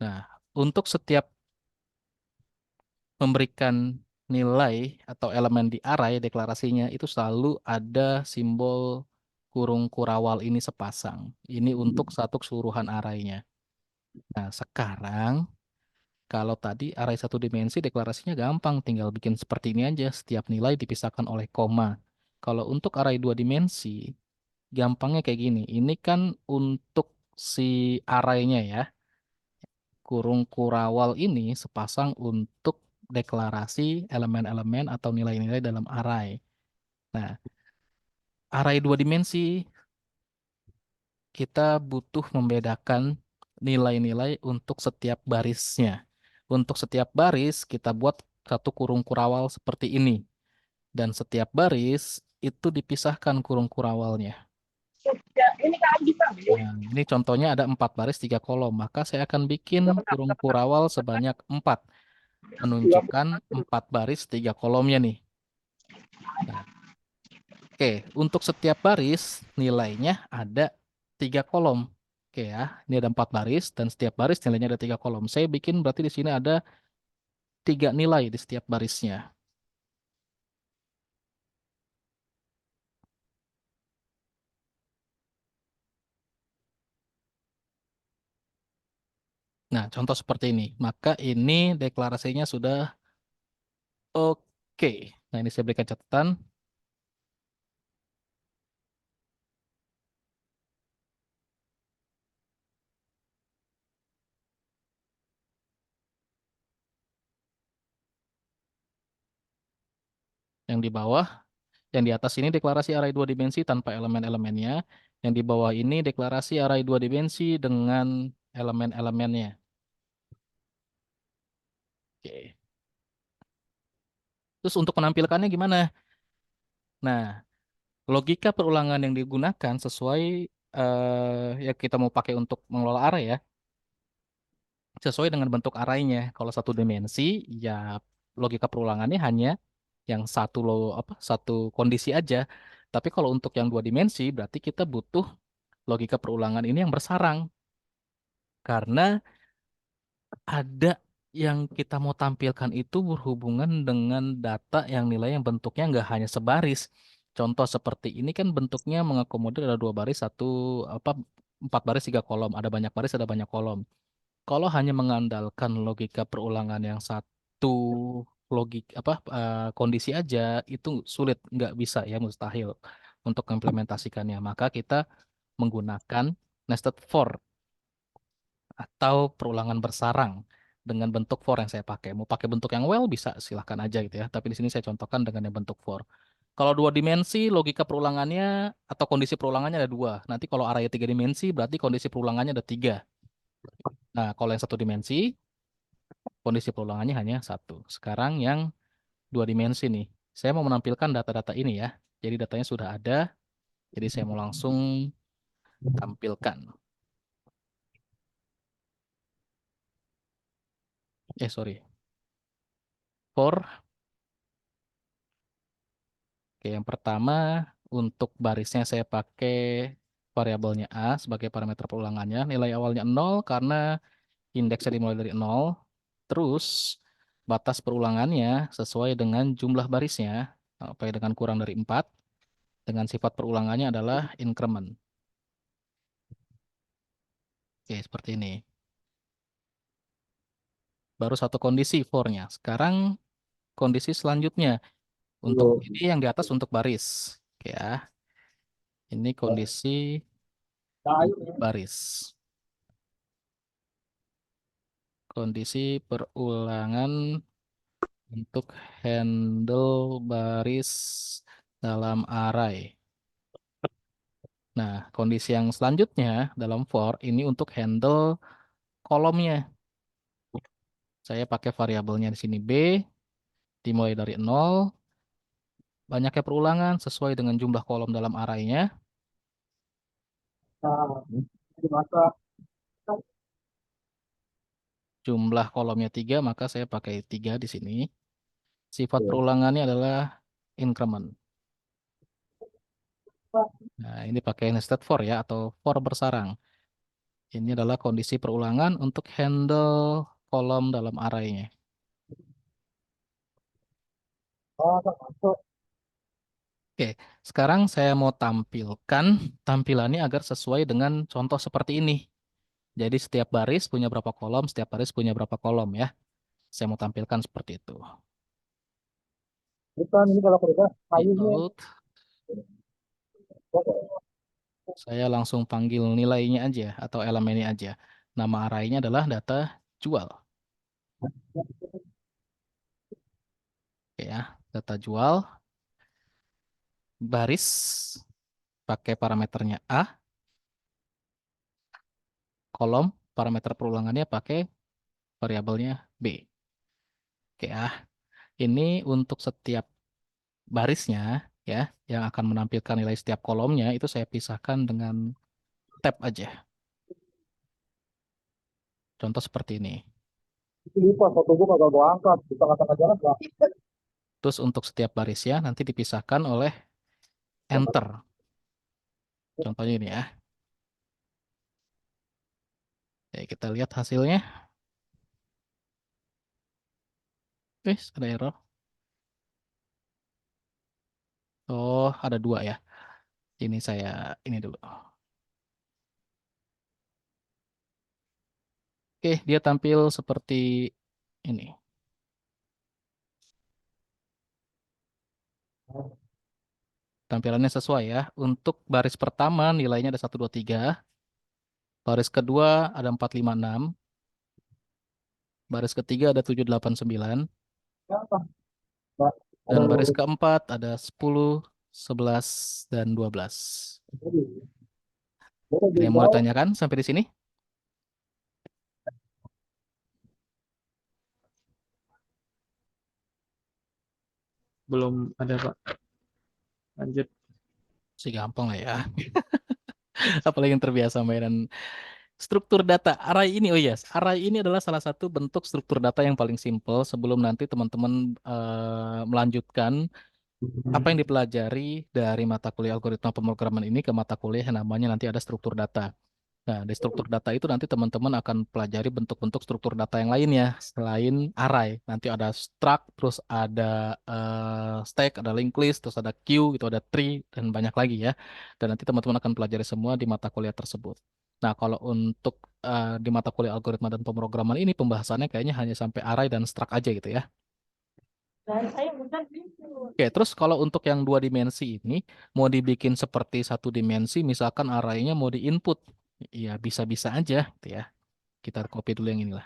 Nah, untuk setiap memberikan nilai atau elemen di array deklarasinya itu selalu ada simbol kurung kurawal ini sepasang. Ini untuk satu keseluruhan arraynya. Nah, sekarang kalau tadi array satu dimensi deklarasinya gampang, tinggal bikin seperti ini aja. Setiap nilai dipisahkan oleh koma. Kalau untuk array dua dimensi, gampangnya kayak gini. Ini kan untuk si arraynya ya. Kurung kurawal ini sepasang untuk deklarasi elemen-elemen atau nilai-nilai dalam array. Nah, array dua dimensi kita butuh membedakan nilai-nilai untuk setiap barisnya. Untuk setiap baris kita buat satu kurung kurawal seperti ini. Dan setiap baris itu dipisahkan kurung kurawalnya. Nah, ini contohnya ada 4 baris 3 kolom. Maka saya akan bikin kurung kurawal sebanyak 4. Menunjukkan 4 baris 3 kolomnya nih. Nah, oke, untuk setiap baris nilainya ada 3 kolom. Oke ya, ini ada 4 baris dan setiap baris nilainya ada 3 kolom. Saya bikin berarti di sini ada 3 nilai di setiap barisnya. Nah, contoh seperti ini. Maka ini deklarasinya sudah oke. Nah, ini saya berikan catatan. Yang di bawah, yang di atas ini deklarasi array dua dimensi tanpa elemen-elemennya. Yang di bawah ini deklarasi array dua dimensi dengan elemen-elemennya. Oke. Terus untuk menampilkannya gimana? Nah, logika perulangan yang digunakan sesuai yang kita mau pakai untuk mengelola array ya, sesuai dengan bentuk arraynya. Kalau satu dimensi, ya logika perulangannya hanya yang satu kondisi aja. Tapi kalau untuk yang dua dimensi, berarti kita butuh logika perulangan ini yang bersarang. Karena ada yang kita mau tampilkan itu berhubungan dengan data yang nilai yang bentuknya nggak hanya sebaris. Contoh seperti ini kan bentuknya mengakomodir ada dua baris, apa empat baris tiga kolom, ada banyak baris ada banyak kolom. Kalau hanya mengandalkan logika perulangan yang satu kondisi aja itu sulit, nggak bisa ya mustahil untuk implementasikannya. Maka kita menggunakan nested for atau perulangan bersarang dengan bentuk for yang saya pakai. Mau pakai bentuk yang well bisa silahkan aja gitu ya. Tapi di sini saya contohkan dengan yang bentuk for. Kalau dua dimensi, logika perulangannya atau kondisi perulangannya ada dua. Nanti kalau array tiga dimensi, berarti kondisi perulangannya ada tiga. Nah, kalau yang satu dimensi, kondisi perulangannya hanya satu. Sekarang yang dua dimensi nih. Saya mau menampilkan data-data ini ya. Jadi datanya sudah ada. Jadi saya mau langsung tampilkan. Sorry. For Oke, yang pertama untuk barisnya saya pakai variabelnya A sebagai parameter perulangannya. Nilai awalnya 0 karena indeksnya dimulai dari 0. Terus batas perulangannya sesuai dengan jumlah barisnya sampai dengan kurang dari 4. Dengan sifat perulangannya adalah increment. Oke, seperti ini. Baru satu kondisi for-nya. Sekarang kondisi selanjutnya. Untuk ini yang di atas untuk baris. Oke ya. Ini kondisi untuk baris. Kondisi perulangan untuk handle baris dalam array. Nah, kondisi yang selanjutnya dalam for ini untuk handle kolomnya. Saya pakai variabelnya di sini B, dimulai dari 0, banyaknya perulangan sesuai dengan jumlah kolom dalam arraynya. Jumlah kolomnya 3, maka saya pakai 3 di sini. Sifat perulangannya adalah increment. Nah, ini pakai nested for ya, atau for bersarang. Ini adalah kondisi perulangan untuk handle kolom dalam arraynya. Oke, sekarang saya mau tampilkan tampilannya agar sesuai dengan contoh seperti ini. Jadi setiap baris punya berapa kolom, setiap baris punya berapa kolom ya. Saya mau tampilkan seperti itu. Bukan, ini kalau kerja kayunya. Include, saya langsung panggil nilainya aja atau elemennya aja. Nama arraynya adalah data jual. Oke ya, data jual, baris, pakai parameternya A, kolom, parameter perulangannya pakai variabelnya B. Oke ya, ini untuk setiap barisnya ya, yang akan menampilkan nilai setiap kolomnya itu saya pisahkan dengan tab aja. Contoh seperti ini. Itu lupa, foto gua kagak gua angkat. Di tengah-tengah jalan gak. Terus untuk setiap barisnya nanti dipisahkan oleh enter. Contohnya ini ya. Oke, kita lihat hasilnya. Ada error. Oh, ada dua ya. Ini saya ini dulu. Oke, dia tampil seperti ini. Tampilannya sesuai ya. Untuk baris pertama nilainya ada 1, 2, 3. Baris kedua ada 4, 5, 6. Baris ketiga ada 7, 8, 9. Siapa? Mbak. Dan baris keempat ada 10, 11, dan 12. Ada yang mau ditanyakan sampai di sini? Belum ada, Pak. Lanjut. Sih gampang lah ya. Apalagi yang terbiasa mainan struktur data. Array ini, oh yes, array ini adalah salah satu bentuk struktur data yang paling simpel sebelum nanti teman-teman melanjutkan apa yang dipelajari dari mata kuliah algoritma pemrograman ini ke mata kuliah yang namanya nanti ada struktur data. Nah, di struktur data itu nanti teman-teman akan pelajari bentuk-bentuk struktur data yang lainnya selain array. Nanti ada struct, terus ada stack, ada linked list, terus ada queue, gitu, ada tree, dan banyak lagi ya. Dan nanti teman-teman akan pelajari semua di mata kuliah tersebut. Nah, kalau untuk di mata kuliah algoritma dan pemrograman ini pembahasannya kayaknya hanya sampai array dan struct aja gitu ya. Oke, terus kalau untuk yang dua dimensi ini mau dibikin seperti satu dimensi, misalkan arraynya mau diinput, ya bisa-bisa aja, gitu ya. Kita copy dulu yang inilah.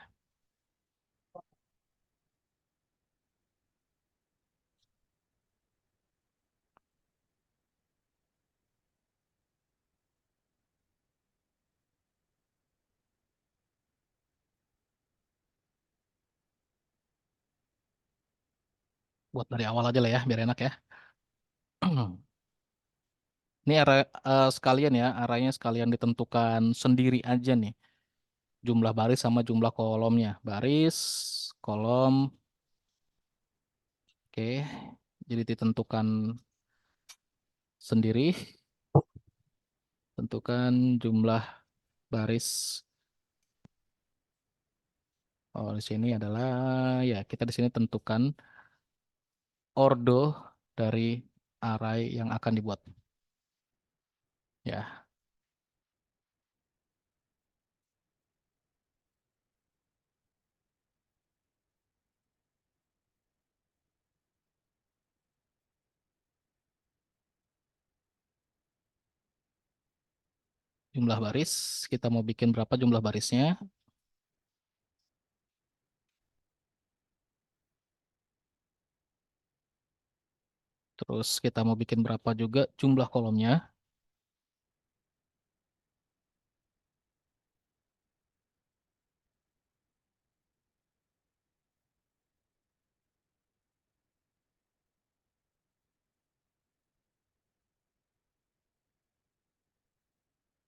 Buat dari awal aja lah ya, biar enak ya. Ini sekalian ya, arahnya sekalian ditentukan sendiri aja nih. Jumlah baris sama jumlah kolomnya. Baris, kolom, oke. Jadi ditentukan sendiri. Tentukan jumlah baris. Oh, di sini adalah ya kita di sini tentukan ordo dari array yang akan dibuat. Ya, jumlah baris. Kita mau bikin berapa jumlah barisnya? Terus kita mau bikin berapa juga jumlah kolomnya.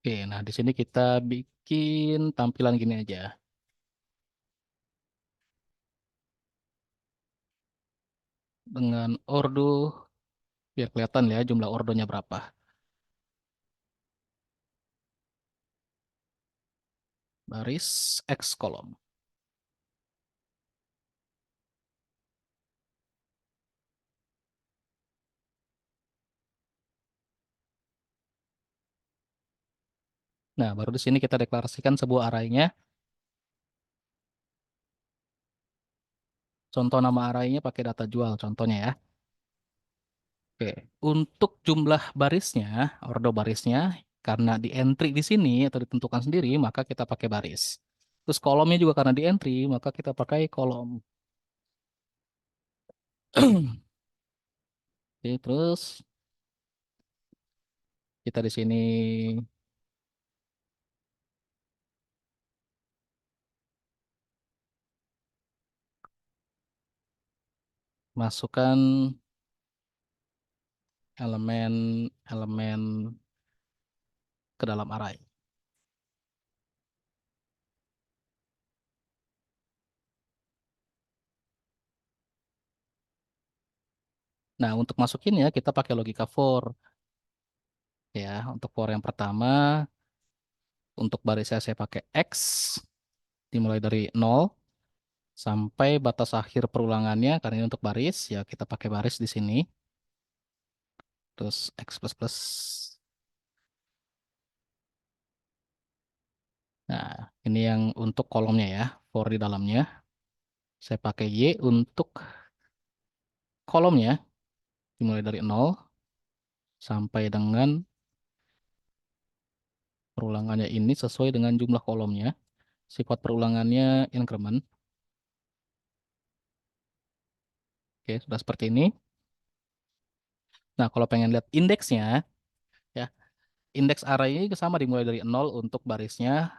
Oke, nah di sini kita bikin tampilan gini aja. Dengan ordo, biar kelihatan ya jumlah ordonya berapa. Baris X kolom. Nah, baru di sini kita deklarasikan sebuah arraynya. Contoh nama arraynya pakai data jual, contohnya ya. Oke, untuk jumlah barisnya, ordo barisnya, karena di entry di sini atau ditentukan sendiri, maka kita pakai baris. Terus kolomnya juga karena di entry, maka kita pakai kolom. Oke, terus kita di sini masukkan elemen-elemen ke dalam array. Nah, untuk masukinnya kita pakai logika for. Ya, untuk for yang pertama, untuk barisnya saya pakai X, dimulai dari 0 sampai batas akhir perulangannya, karena ini untuk baris, ya kita pakai baris di sini. Terus X plus plus. Nah, ini yang untuk kolomnya ya, for di dalamnya. Saya pakai Y untuk kolomnya, dimulai dari 0 sampai dengan perulangannya ini sesuai dengan jumlah kolomnya. Sifat perulangannya increment. Oke, sudah seperti ini. Nah, kalau pengen lihat indeksnya, ya, indeks array ini sama dimulai dari 0 untuk barisnya,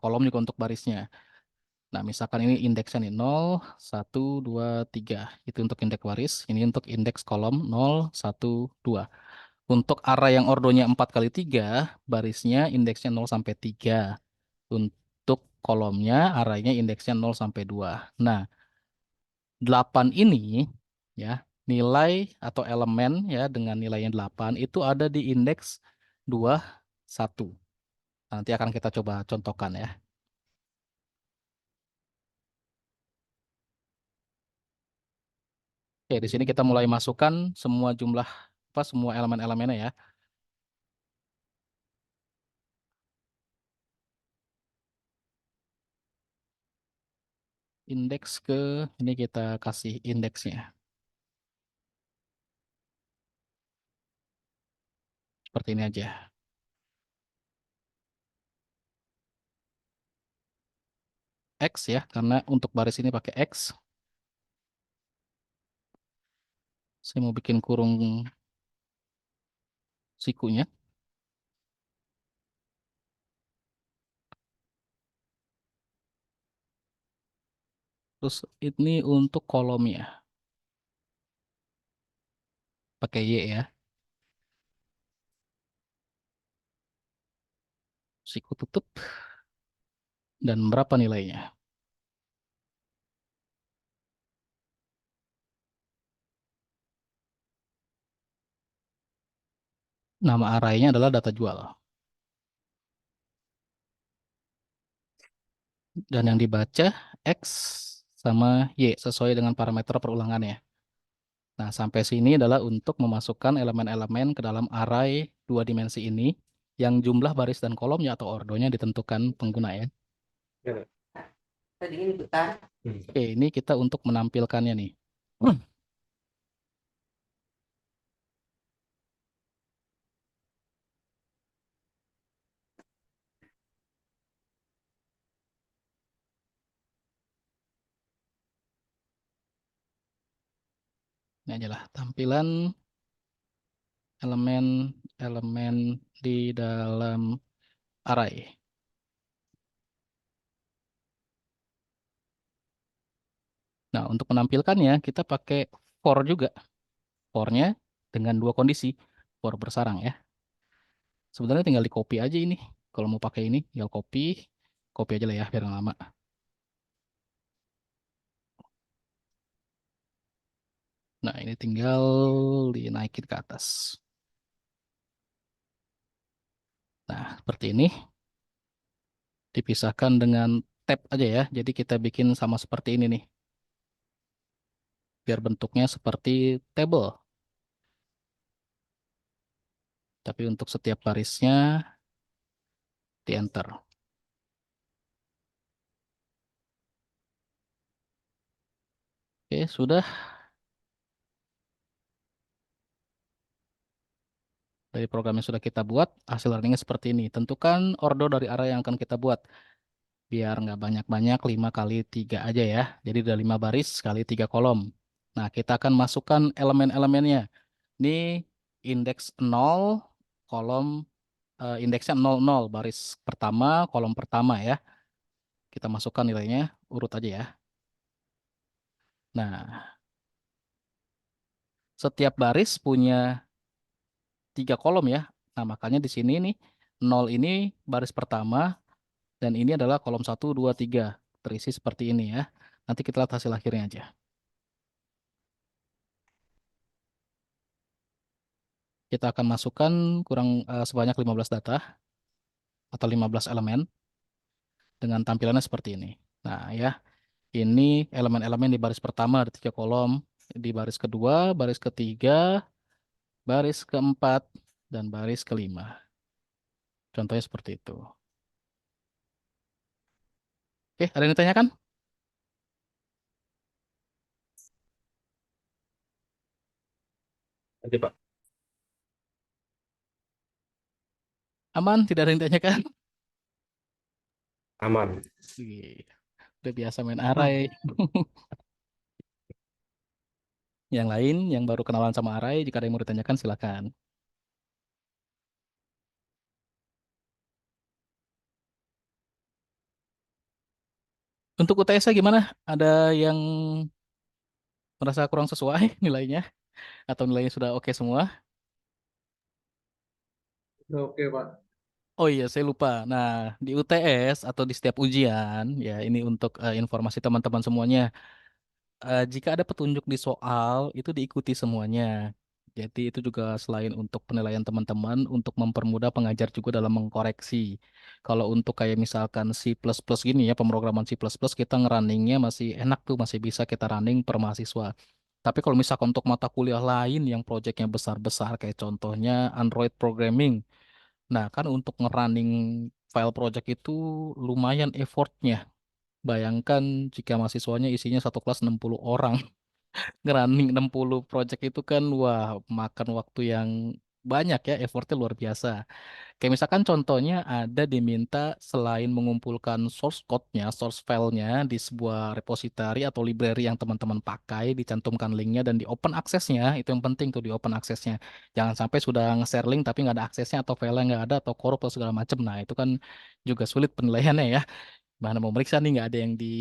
kolom juga untuk barisnya. Nah, misalkan ini indeksnya nih 0, 1, 2, 3. Itu untuk indeks baris, ini untuk indeks kolom 0, 1, 2. Untuk array yang ordonya 4 kali 3, barisnya indeksnya 0 sampai 3. Untuk kolomnya, arraynya indeksnya 0 sampai 2. Nah, 8 ini ya, nilai atau elemen ya dengan nilainya 8 itu ada di indeks 2, 1. Nanti akan kita coba contohkan ya. Oke, di sini kita mulai masukkan semua jumlah semua elemen-elemennya ya. Indeks ini kita kasih indeksnya. Seperti ini aja. X ya, karena untuk baris ini pakai X. Saya mau bikin kurung sikunya. Terus ini untuk kolomnya. Pakai Y ya. Siku tutup. Dan berapa nilainya? Nama arraynya adalah data jual. Dan yang dibaca X sama Y sesuai dengan parameter perulangannya. Nah, sampai sini adalah untuk memasukkan elemen-elemen ke dalam array 2 dimensi ini yang jumlah baris dan kolomnya atau ordonya ditentukan pengguna ya. Tadi ini bentar. Oke, ini kita untuk menampilkannya nih. Ini adalah tampilan elemen-elemen di dalam array. Nah, untuk menampilkannya kita pakai for juga. For-nya dengan 2 kondisi. For bersarang ya. Sebenarnya tinggal di copy aja ini. Kalau mau pakai ini, tinggal copy. Copy aja lah ya, biar nggak lama. Nah, ini tinggal dinaikin ke atas. Nah, seperti ini. Dipisahkan dengan tab aja ya. Jadi kita bikin sama seperti ini nih. Biar bentuknya seperti table. Tapi untuk setiap barisnya di enter. Oke, sudah. Dari program yang sudah kita buat, hasil learningnya seperti ini. Tentukan order dari array yang akan kita buat. Biar nggak banyak-banyak, 5 kali 3 aja ya. Jadi udah 5 baris kali 3 kolom. Nah, kita akan masukkan elemen-elemennya. Ini indeks 0, kolom indeksnya 00, baris pertama, kolom pertama ya. Kita masukkan nilainya, urut aja ya. Nah, setiap baris punya 3 kolom ya. Nah, makanya di sini nih 0 ini baris pertama dan ini adalah kolom 1, 2, 3. Terisi seperti ini ya. Nanti kita lihat hasil akhirnya aja. Kita akan masukkan sebanyak 15 data atau 15 elemen dengan tampilannya seperti ini. Nah, ya, ini elemen-elemen di baris pertama ada 3 kolom, di baris kedua, baris ketiga, baris keempat, dan baris kelima. Contohnya seperti itu. Oke, ada yang ditanyakan? Nanti Pak, Aman? Tidak ada yang ditanyakan? aman. Wih, udah biasa main array. Yang lain yang baru kenalan sama Arai, jika ada yang mau ditanyakan silakan. Untuk UTS gimana? Ada yang merasa kurang sesuai nilainya atau nilainya sudah oke semua? Udah oke, Pak. Oh iya, saya lupa. Nah, di UTS atau di setiap ujian, ya ini untuk informasi teman-teman semuanya. Jika ada petunjuk di soal, itu diikuti semuanya. Jadi itu juga selain untuk penilaian teman-teman, untuk mempermudah pengajar juga dalam mengkoreksi. Kalau untuk kayak misalkan C++ gini ya, pemrograman C++, kita ngerunningnya masih enak tuh, masih bisa kita running per mahasiswa. Tapi kalau misalkan untuk mata kuliah lain yang proyeknya besar-besar, kayak contohnya Android Programming, nah kan untuk ngerunning file project itu lumayan effortnya. Bayangkan jika mahasiswanya isinya satu kelas 60 orang. Ngerunning 60 project itu kan wah makan waktu yang banyak ya, effortnya luar biasa. Kayak misalkan contohnya ada diminta selain mengumpulkan source code-nya, source file-nya di sebuah repository atau library yang teman-teman pakai, dicantumkan linknya dan di open access-nya, itu yang penting tuh di open access-nya. Jangan sampai sudah nge-share link tapi nggak ada aksesnya atau file-nya nggak ada atau korup atau segala macam. Nah itu kan juga sulit penilaiannya ya. Mana mau meriksa nih nggak ada yang di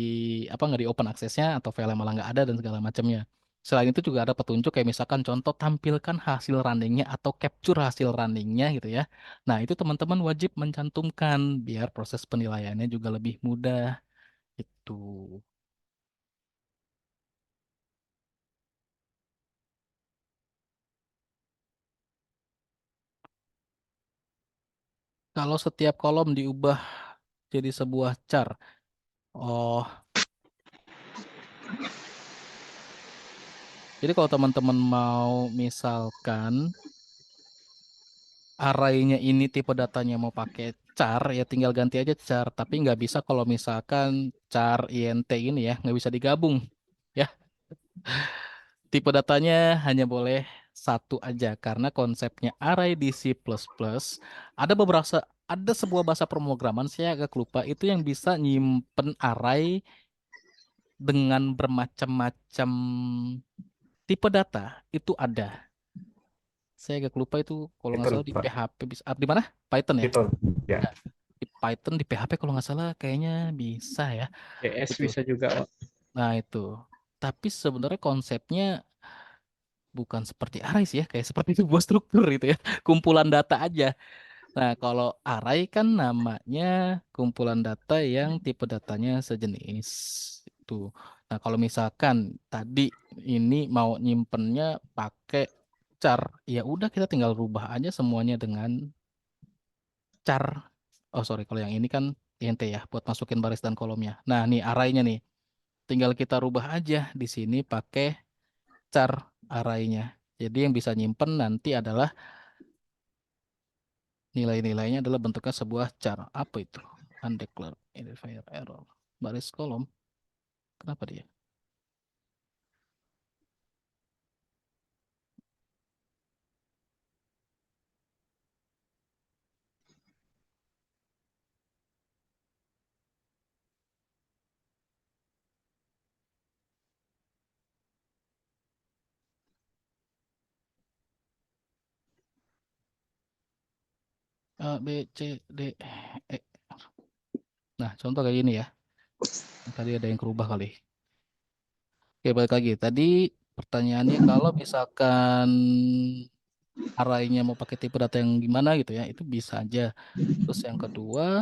apa nggak di open aksesnya atau file malah nggak ada dan segala macamnya. Selain itu juga ada petunjuk kayak misalkan contoh tampilkan hasil runningnya atau capture hasil runningnya gitu ya. Nah itu teman-teman wajib mencantumkan biar proses penilaiannya juga lebih mudah. Itu kalau setiap kolom diubah jadi sebuah char. Oh, jadi kalau teman-teman mau misalkan arraynya ini tipe datanya mau pakai char ya tinggal ganti aja char tapi nggak bisa kalau misalkan char int ini ya nggak bisa digabung ya tipe datanya hanya boleh satu aja karena konsepnya array di C++ ada beberapa ada sebuah bahasa pemrograman saya agak lupa itu yang bisa nyimpen array dengan bermacam-macam tipe data itu ada saya agak lupa itu kalau nggak Python, salah di Pak. PHP bisa di mana Python ya. Python. Ya. Ya, di Python di PHP kalau nggak salah kayaknya bisa ya CS itu. bisa juga, Pak. Nah itu. Tapi sebenarnya konsepnya bukan seperti array sih ya, kayak seperti sebuah struktur gitu ya, kumpulan data aja. Nah kalau array kan namanya kumpulan data yang tipe datanya sejenis itu. Nah kalau misalkan tadi ini mau nyimpennya pakai char, ya udah kita tinggal rubah aja semuanya dengan char. Oh sorry, kalau yang ini kan int ya, buat masukin baris dan kolomnya. Nah nih arraynya nih, tinggal kita rubah aja di sini pakai char arraynya. Jadi yang bisa nyimpen nanti adalah nilai-nilainya adalah bentuknya sebuah char. Apa itu? Undeclared identifier error. Baris kolom. Kenapa dia? A, B, C, D, E. Nah, contoh kayak gini ya. Tadi ada yang kerubah kali. Oke, balik lagi. Tadi pertanyaannya kalau misalkan arraynya mau pakai tipe data yang gimana gitu ya, itu bisa aja. Terus yang kedua,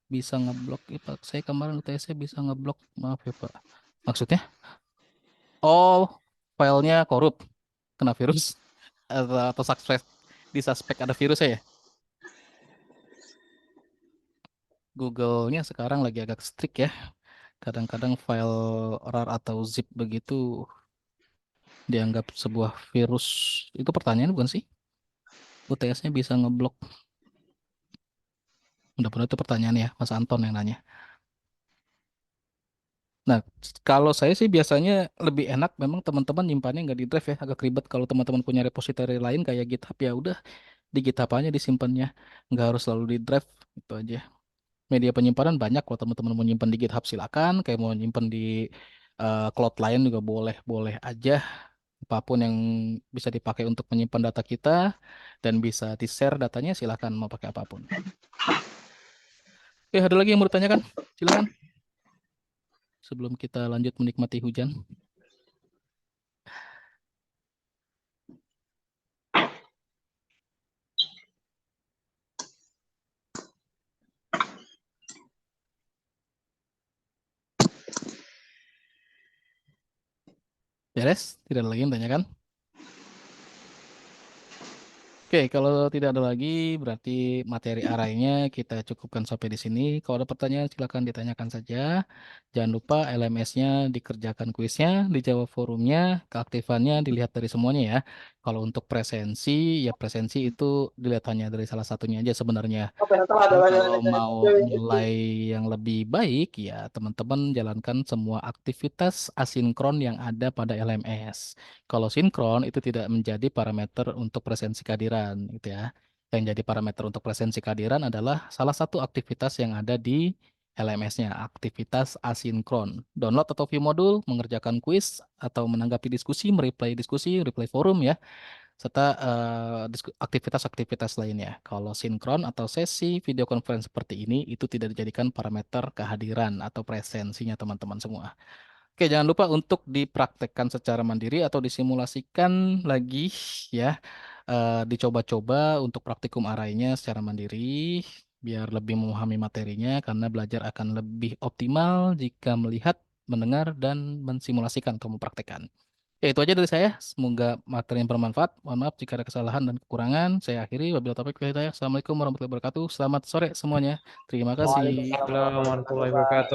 bisa ngeblok. Ya, Pak, saya kemarin UTS bisa ngeblok. Maaf ya, Pak. Maksudnya? Oh, filenya korup, kena virus atau suspek disuspek ada virusnya ya. Google-nya sekarang lagi agak strict ya. Kadang-kadang file RAR atau zip begitu dianggap sebuah virus. Itu pertanyaan bukan sih? UTS-nya bisa ngeblok. Mudah-mudahan itu pertanyaan ya, Mas Anton yang nanya. Nah, kalau saya sih biasanya lebih enak memang teman-teman nyimpannya nggak di drive ya, agak ribet kalau teman-teman punya repository lain kayak GitHub ya udah di GitHub aja disimpannya, nggak harus selalu di drive itu aja. Media penyimpanan banyak kalau teman-teman mau nyimpan di GitHub silakan, kayak mau nyimpan di cloud lain juga boleh boleh aja. apapun yang bisa dipakai untuk menyimpan data kita dan bisa di-share datanya, silakan mau pakai apapun. Oke, ada lagi yang mau ditanyakan? Silakan. Sebelum kita lanjut menikmati hujan. Beres? Tidak ada lagi yang tanyakan? Oke, kalau tidak ada lagi, berarti materi arahnya kita cukupkan sampai di sini. Kalau ada pertanyaan, silakan ditanyakan saja. Jangan lupa LMS-nya dikerjakan kuisnya, dijawab forumnya, keaktifannya dilihat dari semuanya ya. Kalau untuk presensi, ya presensi itu dilihat hanya dari salah satunya aja sebenarnya. Cuman kalau mau nilai yang lebih baik, ya teman-teman jalankan semua aktivitas asinkron yang ada pada LMS. Kalau sinkron itu tidak menjadi parameter untuk presensi kehadiran, gitu ya. Yang jadi parameter untuk presensi kehadiran adalah salah satu aktivitas yang ada di LMS-nya, aktivitas asinkron. Download atau view modul, mengerjakan kuis, atau menanggapi diskusi, reply forum ya, serta aktivitas-aktivitas lainnya. Kalau sinkron atau sesi video conference seperti ini, itu tidak dijadikan parameter kehadiran atau presensinya teman-teman semua. Oke, jangan lupa untuk dipraktekkan secara mandiri atau disimulasikan lagi ya. Dicoba-coba untuk praktikum arainya secara mandiri biar lebih memahami materinya karena belajar akan lebih optimal jika melihat, mendengar, dan mensimulasikan atau mempraktekkan. Ya, itu aja dari saya. Semoga materi yang bermanfaat. Mohon maaf jika ada kesalahan dan kekurangan. Saya akhiri. Wabillahi taufiq wal hidayah. Assalamualaikum warahmatullahi wabarakatuh. Selamat sore semuanya. Terima kasih. Waalaikumsalam Assalamualaikum warahmatullahi wabarakatuh.